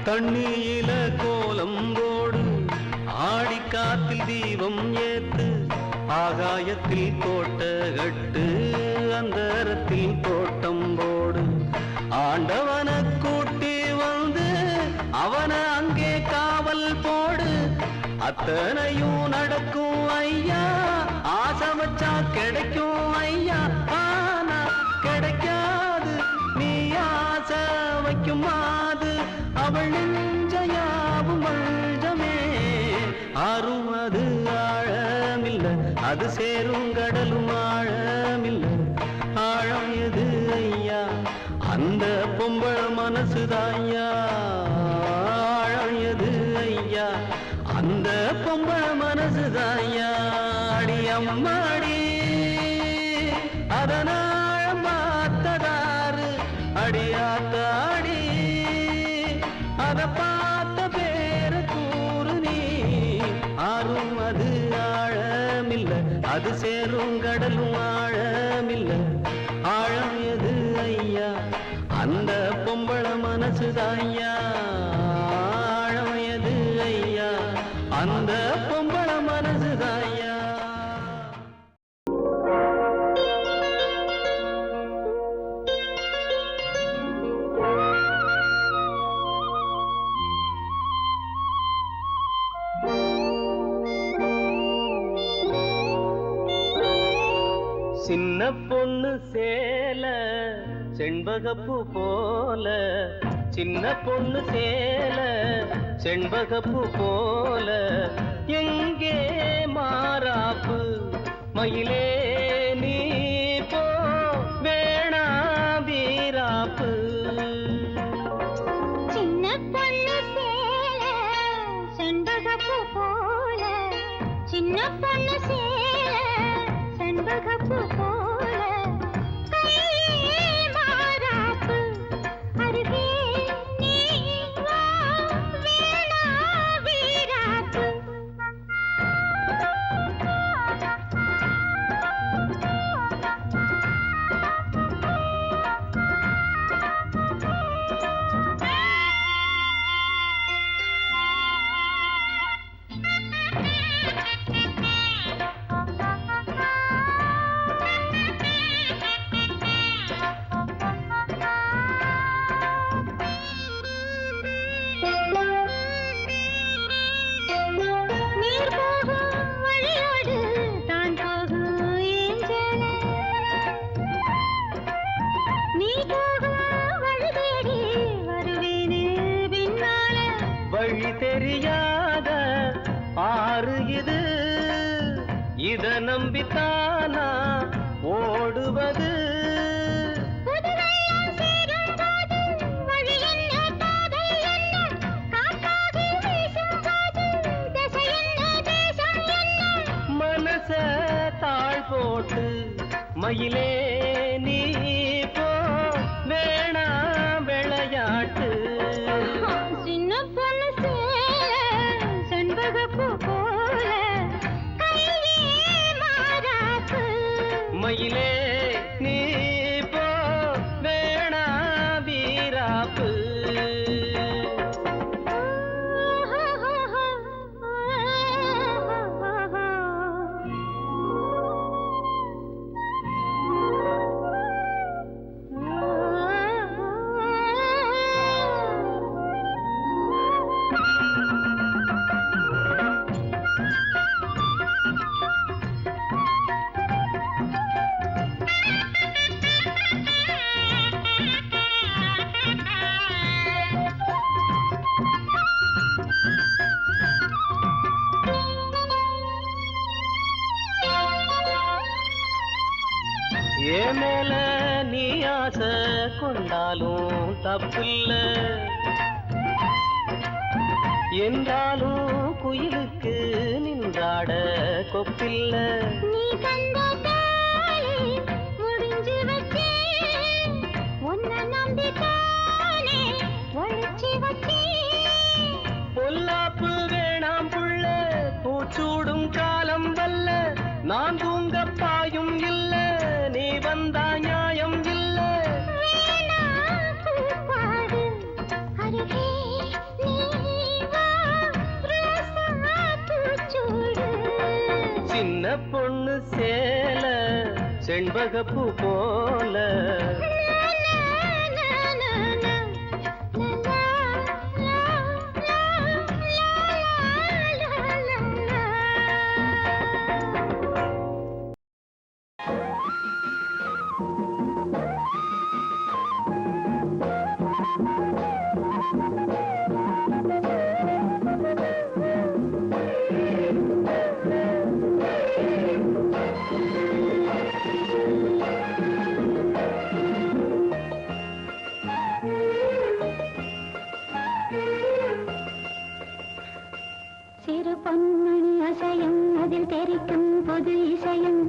தண்ணியில கோலம் போடு, ஆடி காத்தில் தீபம் ஏத்து. ஆகாயத்தில் கோட்டை கட்டு, அந்தரத்தில் தோட்டம் போடு. ஆண்டவன கூட்டி வந்து அவனை அங்கே காவல் போடு. அத்தனையும் நடக்கும் ஐயா, ஆசை வச்சா கிடைக்கும் ஐயா. ஆனா கிடைக்காது, நீ ஆசை வைக்கும் மாது பார்த்து அவள் நெஞ்சையாவும் வஞ்சமே. ஆறும் அது ஆழமில்லை, அது சேரும் கடலும் ஆழமில்லை. ஆழம் எது ஐயா, அந்த பொம்பள மனசுதாய்யா. ஆழம் எது ஐயா, அந்த பொம்பள மனசுதாய்யா. அடி அம்மாடி அதனாழம் பார்த்ததாரு, அடியாத்தாடி அத பார்த்த பேர கூறு நீ. ஆறும் அது ஆழமில்லை, அது சேரும் கடலும் ஆழமில்லை. ஆழம் எது ஐயா, அந்த பொம்பள மனசுதாய்யா. ஆழம் எது ஐயா, அந்த பொம்பள மனசுதாய்யா. சின்ன பொண்ணு சேல செண்பகப்பூ போல, சின்ன பொண்ணு சேல செண்பகப்பூ போல. எங்கே மாறாப்பு மயிலே நீ போ, வேணா வீராப்பு. சின்ன பொண்ணு சேல செண்பகப்பூ போல, சின்ன பொண்ணு சேல செண்பகப்பூ போல. கையே மாறாப்பு அருகே நீ வா, வேணா வீராப்பு. நீர் போகும் வழியோடு தான் போகும் ஏஞ்சல, நீ போகும் வழி தேடி வருவேனே பின்னால. வழி தெரியாத ஆறு இது, இத நம்பித்தானா ஓடுவது. புதுவெள்ளம் சேரும் போது வழி என்ன பாதை என்ன, காற்றாகி வீசும் போது திசை என்ன தேசம் என்ன. மனச தாழ் போட்டு மயிலே நீ போ, வேணா விளையாட்டு. சின்ன பொண்ணு சேல செண்பகப்பூ போல, கையே மாறாப்பு. மயிலே நீ போ, வேணா வீராப்பு. ஏன் மேல நீ ஆசை கொண்டாலும் தப்பில்ல, என்றாலும் குயிலுக்கு நின்றாட கொப்பில்ல. நீ கண்ட தாலி முடிஞ்சு வச்சே, உன்னை நம்பித்தானே ஒழிச்சு வச்சே. பொல்லாப்பு வேணாம் புள்ள, பூச்சூடும் காலம் வல்ல. நான் தூங்க பாயும் இல்ல, நீ வந்தா நியாயம் இல்ல. வேணா கூப்பாடு அருகே நீ வா, ரோசா பூச்சூடு. சின்ன பொண்ணு சேல செண்பகப்பூ போல. பொன்மணி அசையும் அதில் தெரிக்கும் பொது இசையும்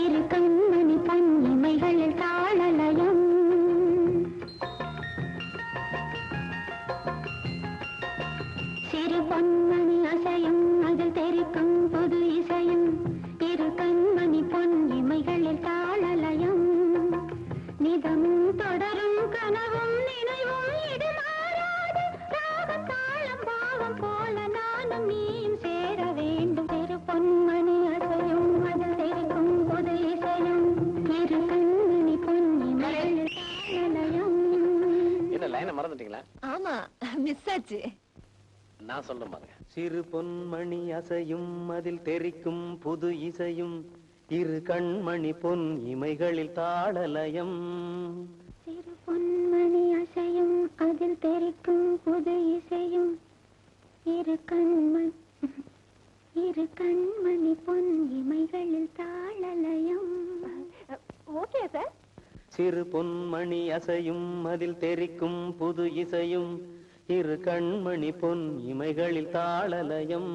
இரு கண்மணி பொன் இமைகளில் தாளலயம் சிறு பொன்மணி அசையும் அதில் தெரிக்கும் பொது இசையும் இரு கண்மணி பொன் இமைகளில் தாளலயம் நிதமும் தொடரும் கனவும் நினைவும் இது மாறாது ராகம் தாளம் பாவம் போல நானும் நீயும் சேர வேண்டும் திரு பொன்மணி அசையும் அதில் தெரிக்கும் பொது இசையும் இரு கண்மணி பொன் இமைகளில் தாளலயம். என்ன லைனை மறந்துட்டீங்களா? ஆமா, மிஸ் ஆச்சு. நான் சொல்றேன் பாருங்க. சிறு பொன்மணி அசையும் அதில் தெரிக்கும் புது இசையும் இரு கண்மணி பொன் இமைகளில் தாளலயம் சிறு பொன்மணி அசையும் அதில் தெரிக்கும் புது இசையும் இரு கண்மணி பொன் இமைகளில் தாளலயம். Okay sir. சிறு பொன்மணி அசையும் அதில் தெரிக்கும் புது இசையும் இரு கண்மணி பொன் இமைகளில் தாளலயம்.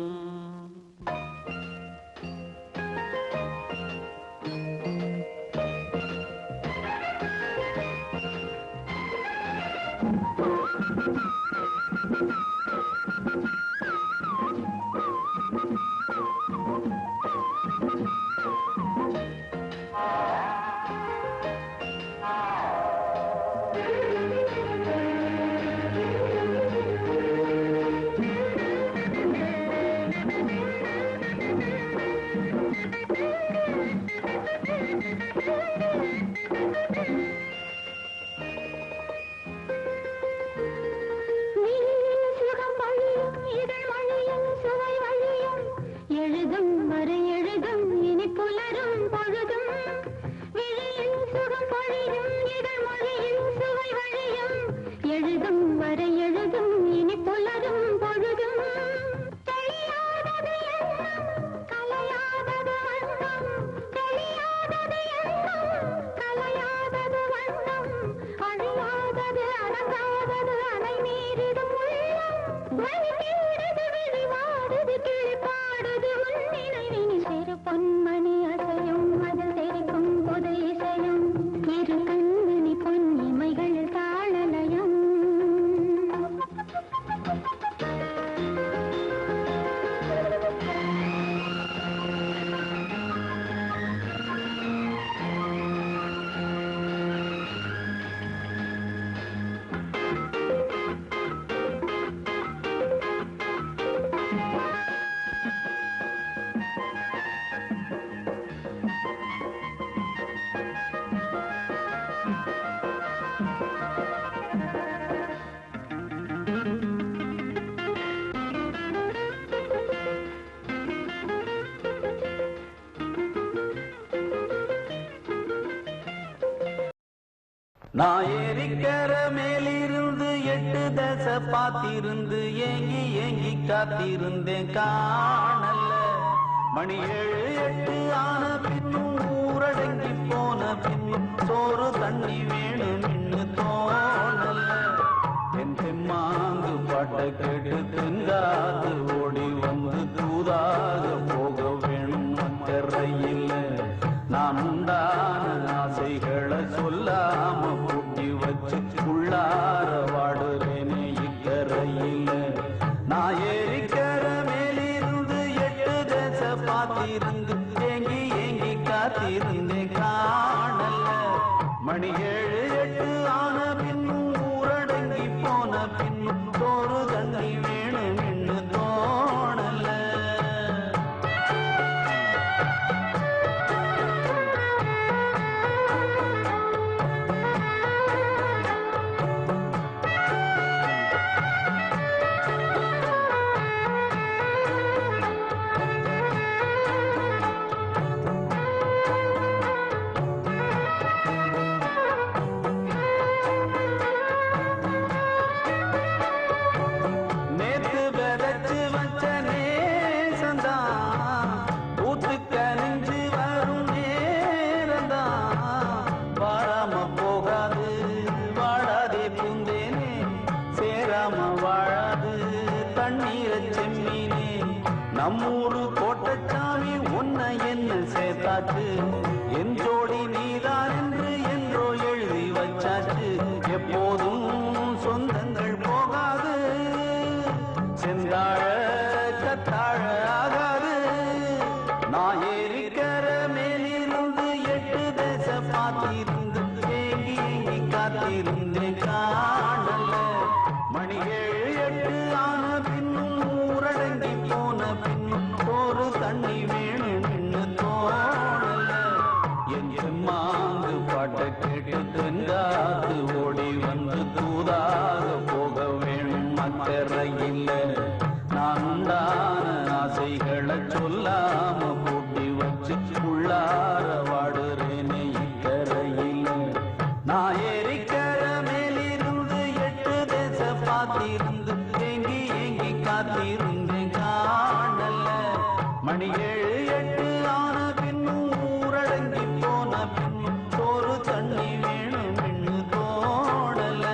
நான் ஏரிக்கர மேலிருந்து 8 தசை பார்த்திருந்து ஏங்கி ஏங்கி காத்திருந்தேன் காணல. மணி 7 8 ஆன பின்னும் ஊரடங்கி போன பின்னும் சோறு தண்ணி வேணும் இன்னு தோணல. என் தெம்மாங்கு பாட்டை கேட்டு தென்காது ஓடி வந்து தூதாக போக வேணும் அக்கறையில். நான் உண்டான ஆசைகளை சொல்லாம பூட்டி வச்சு உள்ளார வாடுறேனே இக்கரையில். நான் ஏரிக்கர மேலிருந்து 8 தசை பார்த்திருந்து ஏங்கி ஏங்கி காத்திருந்தேன் காணல. மணி 7 8 ஆன பின்னும் ஊரடங்கி போன பின்னும் சோறு தண்ணி வேணும் என்று தோணல. நம்மூரு கோட்டச்சாமி உன்னை என்ன சேர்த்தாச்சு என் ஜோடி நீதான் என்று என்றோ எழுதி வச்சாச்சு எப்போதும் சொந்தங்கள் போகாது செந்தாழ கத்தாழ ஆகாது நான் ஏறிக்கிற மேலிருந்து 8 தேச பார்த்திருந்து ஏங்கி ஏங்கி காத்திருந்தேன் காணல மணிகள் 8 ஆன பின்னும் ஊரடங்கி போன பின்னும் சோறு தண்ணி வேணும் நின்னு தோணல என் மாங்கு பாட்டை கேட்டு தென்காத்து ஓடி வந்து தூதாக போக வேணும் அக்கறையில் நான் உண்டான ஆசைகளை சொல்லாம பூட்டி வச்சு உள்ளார வாடுறேனே இக்கரையில் நான் ஏறிக்கிற மேலிருந்து 8 தேச பார்த்திருந்து ஏங்கி ஏங்கி காத்திருந்தேன் காணல மணி 7 ஆன பின்னும் ஊரடங்கி போன பின்னும் சோறு தண்ணி வேணும் என்று தோணல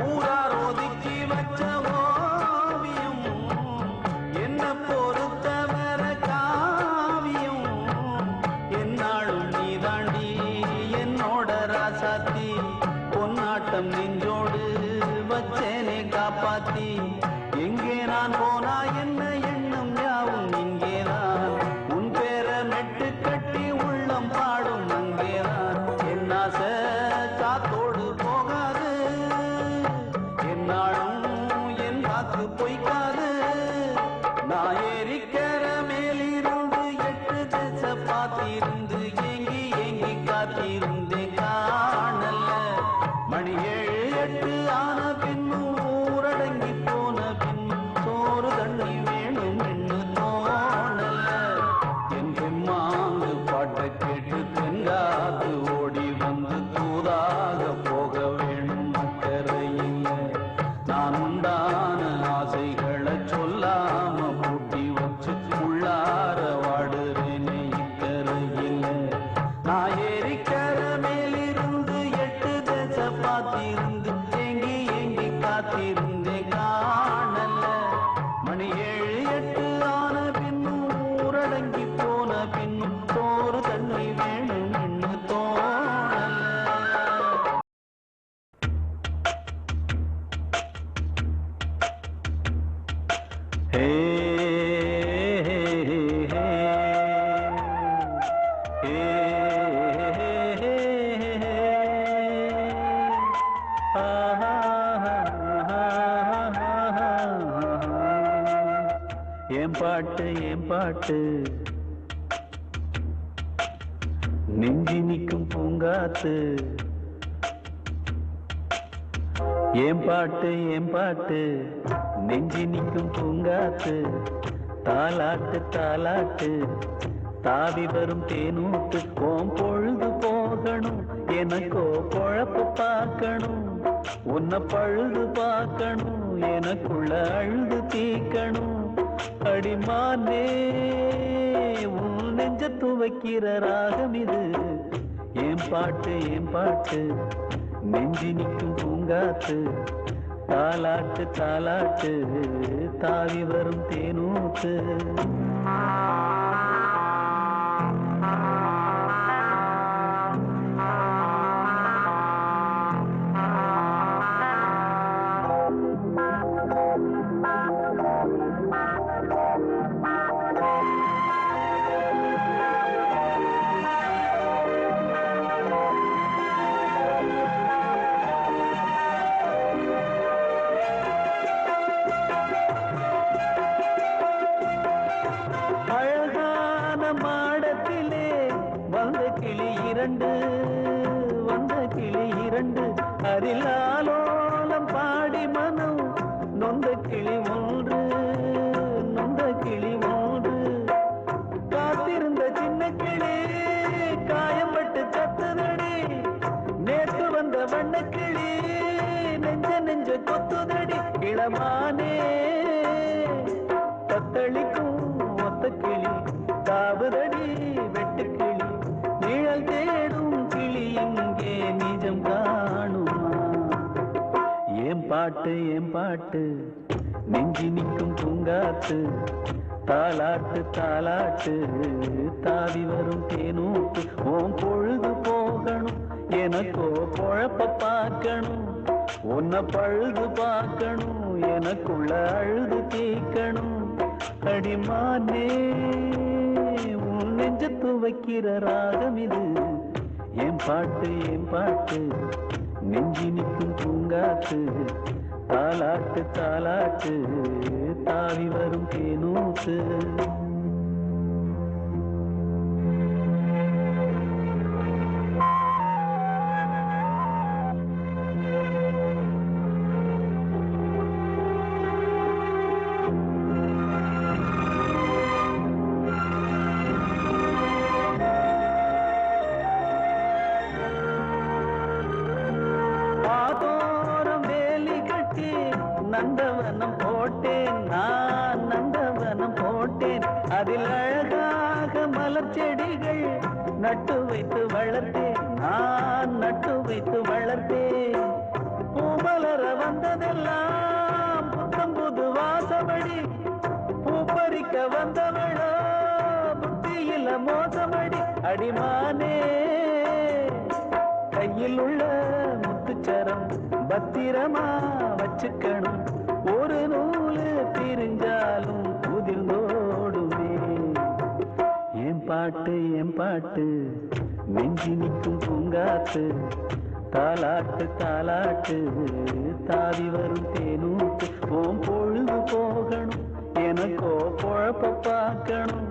ஊரார் ஒதுக்கி வச்ச ஓவியம் என்ன பொறுத்தவர காவியம் என்னாலும் நீ தாண்டி என்னோட ராசாத்தி பொன்னாட்டம் நெஞ்சோடு வச்சேனே காப்பாத்தி எங்கே நான் போனா என்ன எண்ணம் யாவும் இங்கேதான் உன் பேர மெட்டு கட்டி உள்ளம் பாடும் அங்கேதான் என் ஆசை காத்தோடு போகாது என்னாலும் என் வாக்கு பொய்க்காது நான் ஏறிக்கிற மேலிருந்து 8 தேச பார்த்திருந்து ஏங்கி ஏங்கி காத்திருந்தேன் காணல மணி 7 ஆன பின்னும் ஊரடங்கி போன பின்னும் சோறு தண்ணி வேணும் என்று தோணல என் மாங்கு பாட்டை கேட்டு தென்காத்து ஓடி வந்து தூதாக போக வேணும் அக்கறையில் நான் உண்டான ஆசைகளை சொல்லாம பூட்டி வச்சு உள்ளார வாடுறேனே இக்கரையில் நான் ஏறிக்கிற மேலிருந்து 8 தேச பார்த்திருந்து ஏங்கி ஏங்கி காத்திருந்தேன் காணல மணி 7 ஆன பின்னும் ஊரடங்கி போன பின்னும் சோறு தண்ணி வேணும் என்று தோணல ஹே ஹே ஹே ஏன் பாட்டு நெஞ்சி நிற்கும் பூங்காத்து ஏன் பாட்டு நெஞ்சி நிற்கும் பூங்காத்து தாலாட்டு தாலாட்டு தாவி வரும் தேனூட்டு ஓம் பொழுது போகணும் எனக்கோ பொழப்பு பார்க்கணும் உன்னை பழுது பார்க்கணும் எனக்குள்ள அழுது தீக்கணும் அடிமானே உன் நெஞ்ச துவைக்கிற ராகம் இது ஏன் பாட்டு நெஞ்சி நிற்கும் பூங்காத்து தாலாட்டு தாலாட்டு தாவி வரும் தேனூட்டு இரண்டு அரிலாலோலம் பாடி மனம் நொந்த கிளி ஒன்று காத்திருந்த சின்ன கிளி காயம்பட்டு சத்துதடி நேற்று வந்த இளமானே தத்தளிக்கும் ஒத்த கிளி தாவுதடி வெட்டுக்கிளி நிழல் தேடும் கிளி இங்கே நிஜம் காணுமா ஏன் பாட்டு நெஞ்சி நிற்கும் பூங்காத்து தாலாட்டு தாலாட்டு தாவி வரும் தேனூட்டு ஓம் பொழுது போகணும் எனக்கோ பொழப்ப பார்க்கணும் உன்னை பழுது பார்க்கணும் எனக்குள்ள அழுது தீக்கணும் அடிமானே உன் நெஞ்சத்து வைக்கிற ராகம் இது என் பாட்டு நெஞ்சி நிற்கும் பூங்காத்து தாலாட்டு தாலாட்டு தாவி வரும் தேனூத்து நந்தவனம் போட்டேன் நான் நந்தவனம் போட்டேன் அதில் அழகாக மலர் செடிகள் நட்டு வைத்து வளர்த்தேன் நான் நட்டு வைத்து வளர்த்தேன் பூமலர வந்ததெல்லாம் புத்தம் புது வாசமடி பூப்பறிக்க வந்தவளோ புத்தியில மோசமடி அடிமானே கையில் உள்ள முத்துச்சரம் பத்திரமா வச்சுக்கணும் ஒரு நூலு பிரிஞ்சாலும் புதிர்ந்தோடுமே என் பாட்டு நெஞ்சி நிற்கும் பூங்காத்து தாலாட்டு தாலாட்டு தாவி வரும் தேனூத்து ஓம் பொழுது போகணும் எனக்கோ பொழப்ப பார்க்கணும்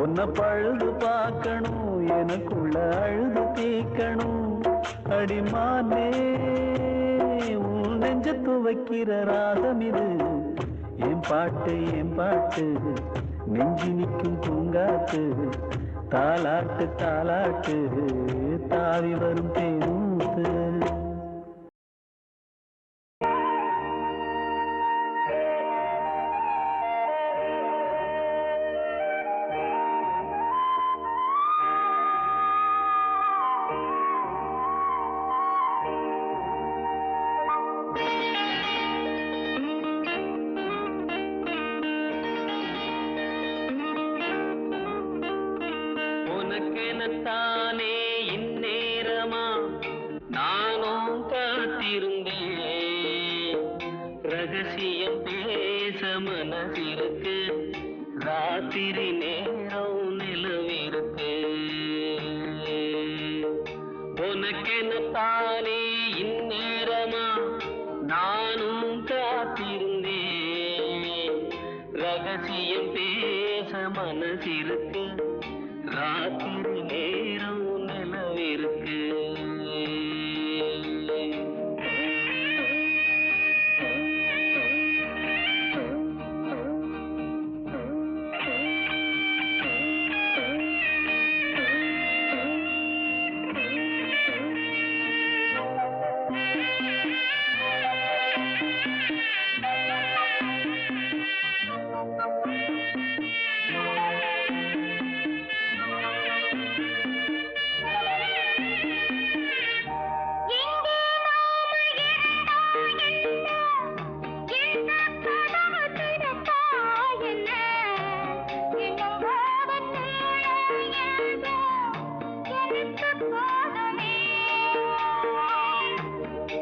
உன்னை பழுது பார்க்கணும் எனக்குள்ள அழுது தீக்கணும் அடிமானே உன் நெஞ்சத்து வைக்கிற ராகம் இது என் பாட்டு நெஞ்சி நிற்கும் பூங்காத்து தாலாட்டு தாலாட்டு தாவி வரும் தேனூத்து தானே இந்நேரமா நானும் காத்திருந்தேன் ரகசியம் பேச மனசிருக்கு ராத்திரி நேரம் நிலவிருக்கு உனக்கென தானே இந்நேரமா நானும் காத்திருந்தேன் ரகசியம் பேச மனசிருக்கு ராத்திரி நேரம் நிலவிருக்கு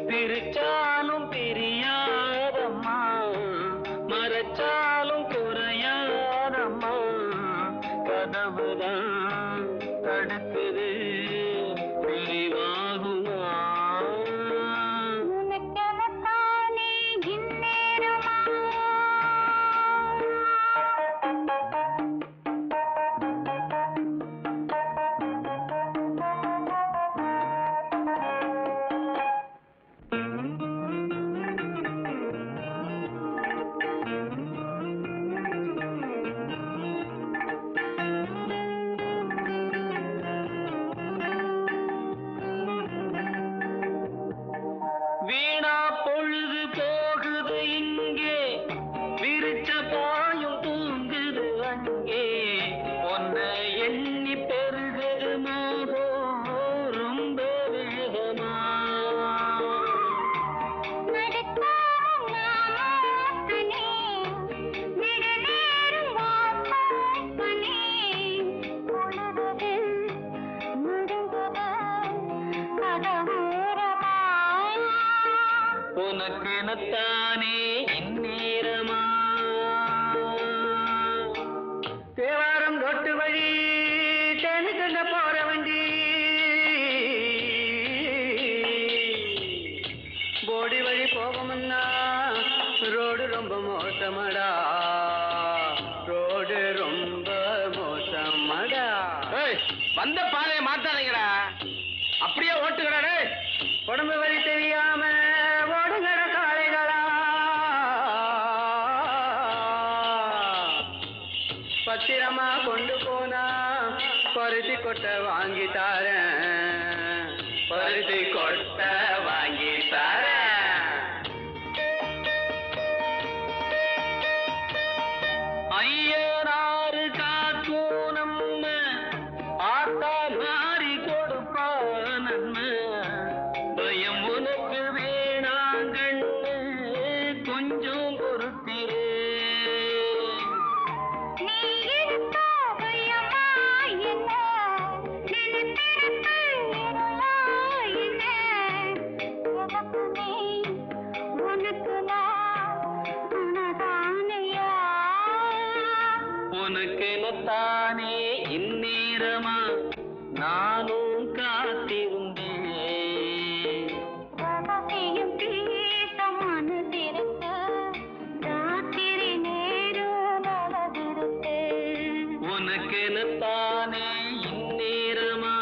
பிரிச்சாலும் பிரியாதம்மா மறைச்சாலும் குறையாதம்மா கதவுதான் தடுக்குது பிரிவாகுமா உனக்கெனத்தானே இந்நேரமா உனக்கெனத்தானே இந்நேரமா தேவாரம் தொட்டு வழி தேனுக்கங்க போற வண்டி போடி வழி போகும்னா ரோடு ரொம்ப மோசமடா ரோடு ரொம்ப மோசமடா வந்த பாதையை மாத்தாதீங்கடா அப்படியே ஓட்டுக்கடா உடம்பு வழி தெரியாம ஓடுங்கட காளைகளா பத்திரமா கொண்டு போனா பருத்தி கொட்டை வாங்கி தாரேன் பருத்தி கொட்டை வாங்கி தாரேன் ஐயனாறு காக்கும் நம்ம ஆத்தா மாறி கொடுப்பா நன்மை பயம் உனக்கு வேணாங்கண்ணு கொஞ்சம் பொறுத்திரு நீ இருக்கா பயமா என்ன நினைப்பிருப்பு இருளா என்ன எனக்கு நீ உனக்கு நான் உனதானையா உனக்கெனத்தானே இந்நேரமா நானும் காத்திருந்தேன் ரகசியம் பேச மனதிருக்கு ராத்திரி நேரம் நடந்திருக்கு உனக்கெனத்தானே இந்நேரமா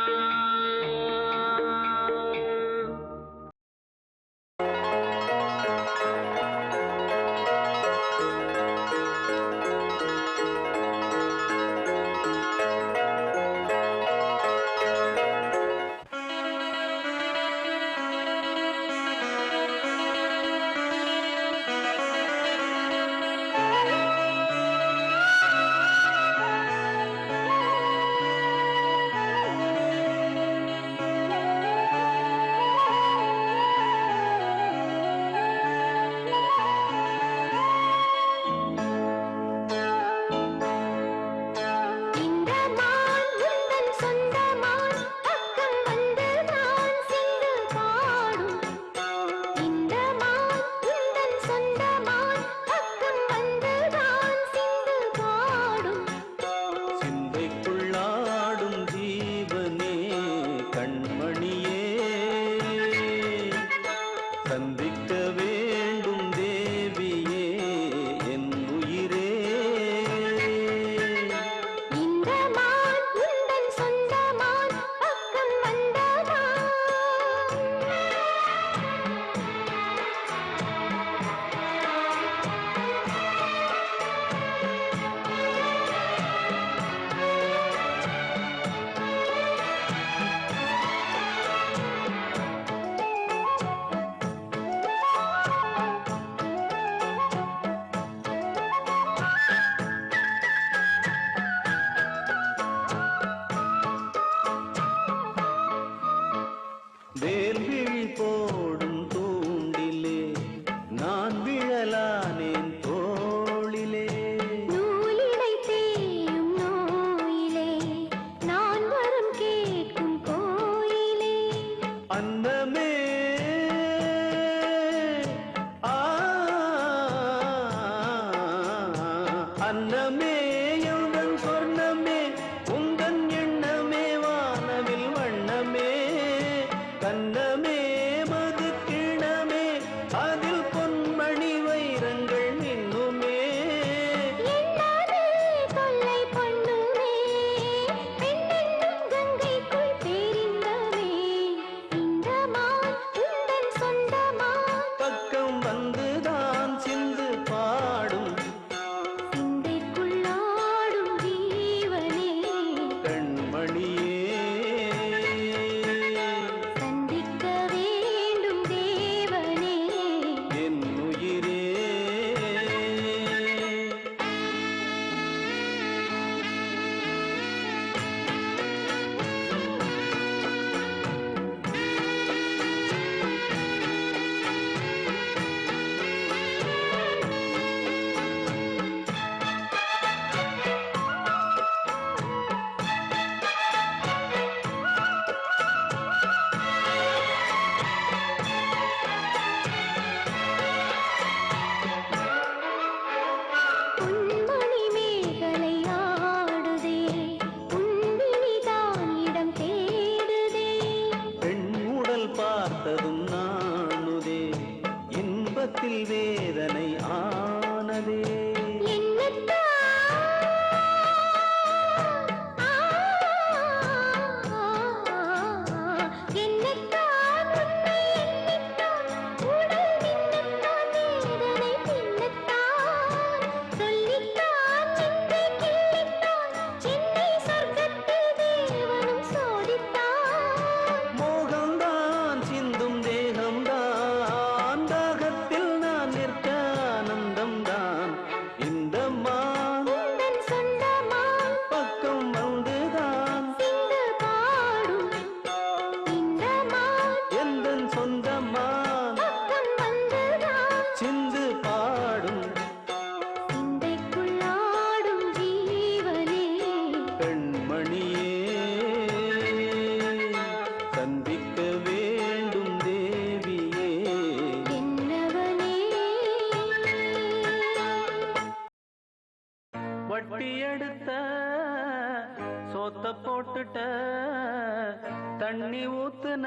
போட்டுட்ட தண்ணி ஊத்துன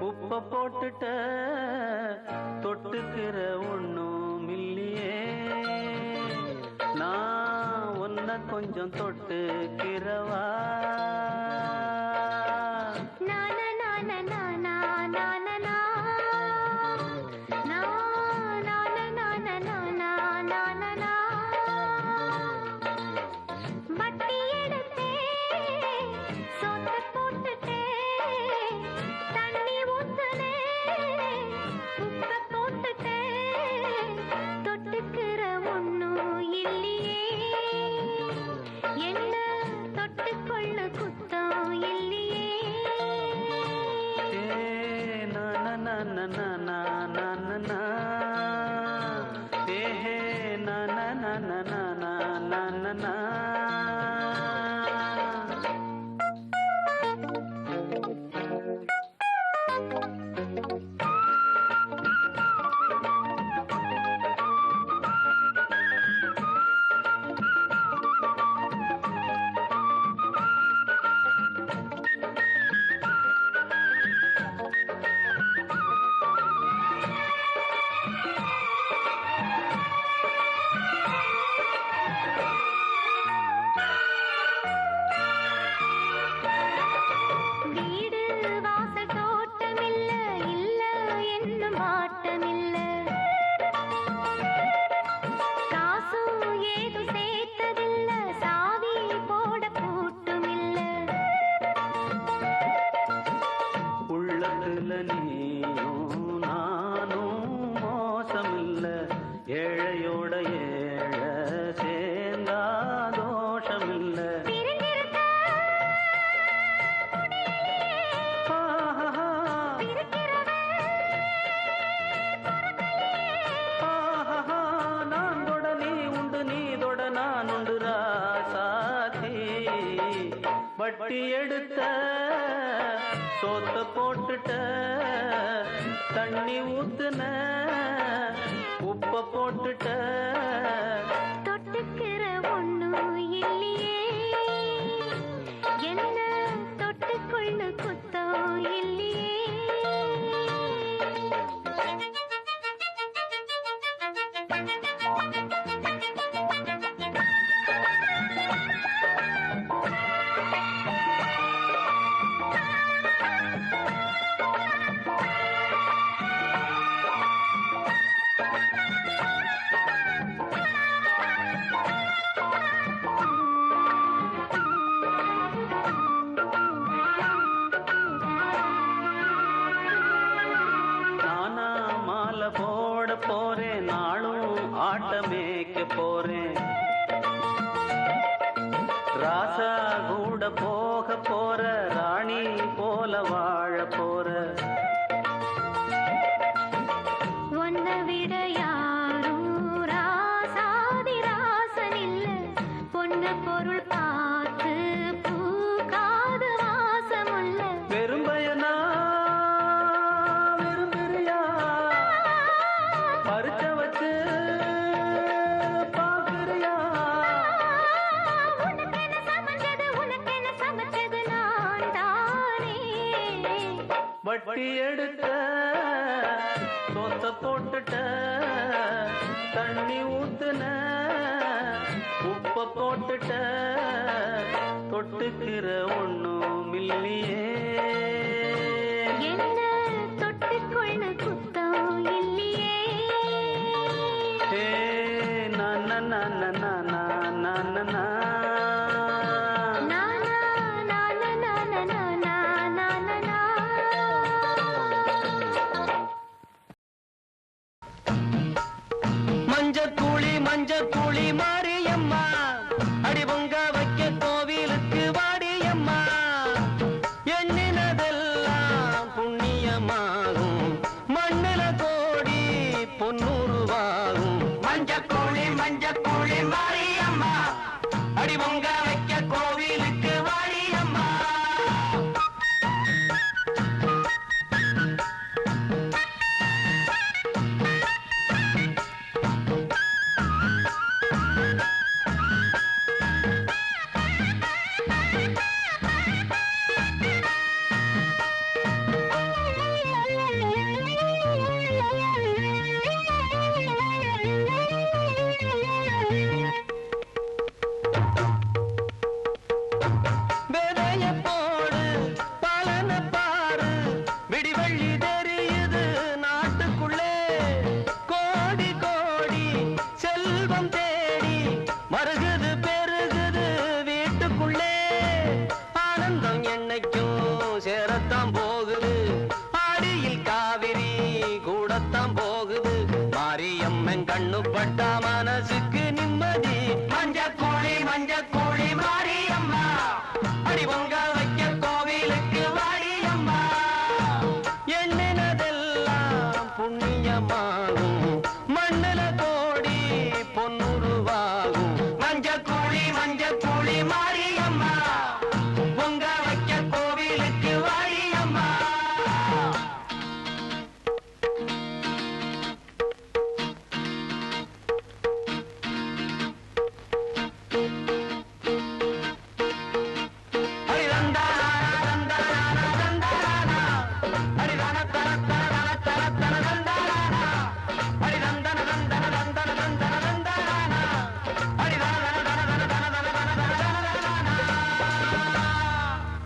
உப்ப போட்டுட்ட தொட்டுக்கிற ஒண்ணும் இல்லையே நான் உன்னை கொஞ்சம் தொட்டுக்கிறவா வட்டி எடுத்த சோத்த போட்டுட்ட தண்ணி ஊத்துன உப்ப போட்டுட்ட தொட்டுக்கிற ஒண்ணும் இல்லையே என்ன தொட்டுக்கொள்ளு குத்தம் இல்லையே போட போறேன் நாளும் ஆட்டமேக்க போறேன் ராசா கூட போக போற ராணி போல வாழ போற ஒன்ன விட யாரும் ராசாதி ராசன் இல்ல பொண்ணு பொருள் பார்த்து பூக்காது வாசமுள்ள பெரும்பயனா பறிச்ச வச்சு பாக்குறியா உனக்கென சமைச்சது நான் தானே வட்டி எடுத்த சொத்த போட்டுட்ட தண்ணி ஊத்துன உப்ப போட்டுட்ட தொட்டுக்கிற ஒண்ணும் இல்லையே என்ன தொட்டுக்கொள்ள குத்தம் இல்லையே மஞ்ச கூலி மாரியம்மா அடி பொங்க வைக்க கோவிலுக்கு வாடியம்மா எண்ணினத சேரத்தான் போகுது ஆடியில் காவிரி கூடத்தான் போகுது மாரியம்மன் கண்ணு பட்டா மனசு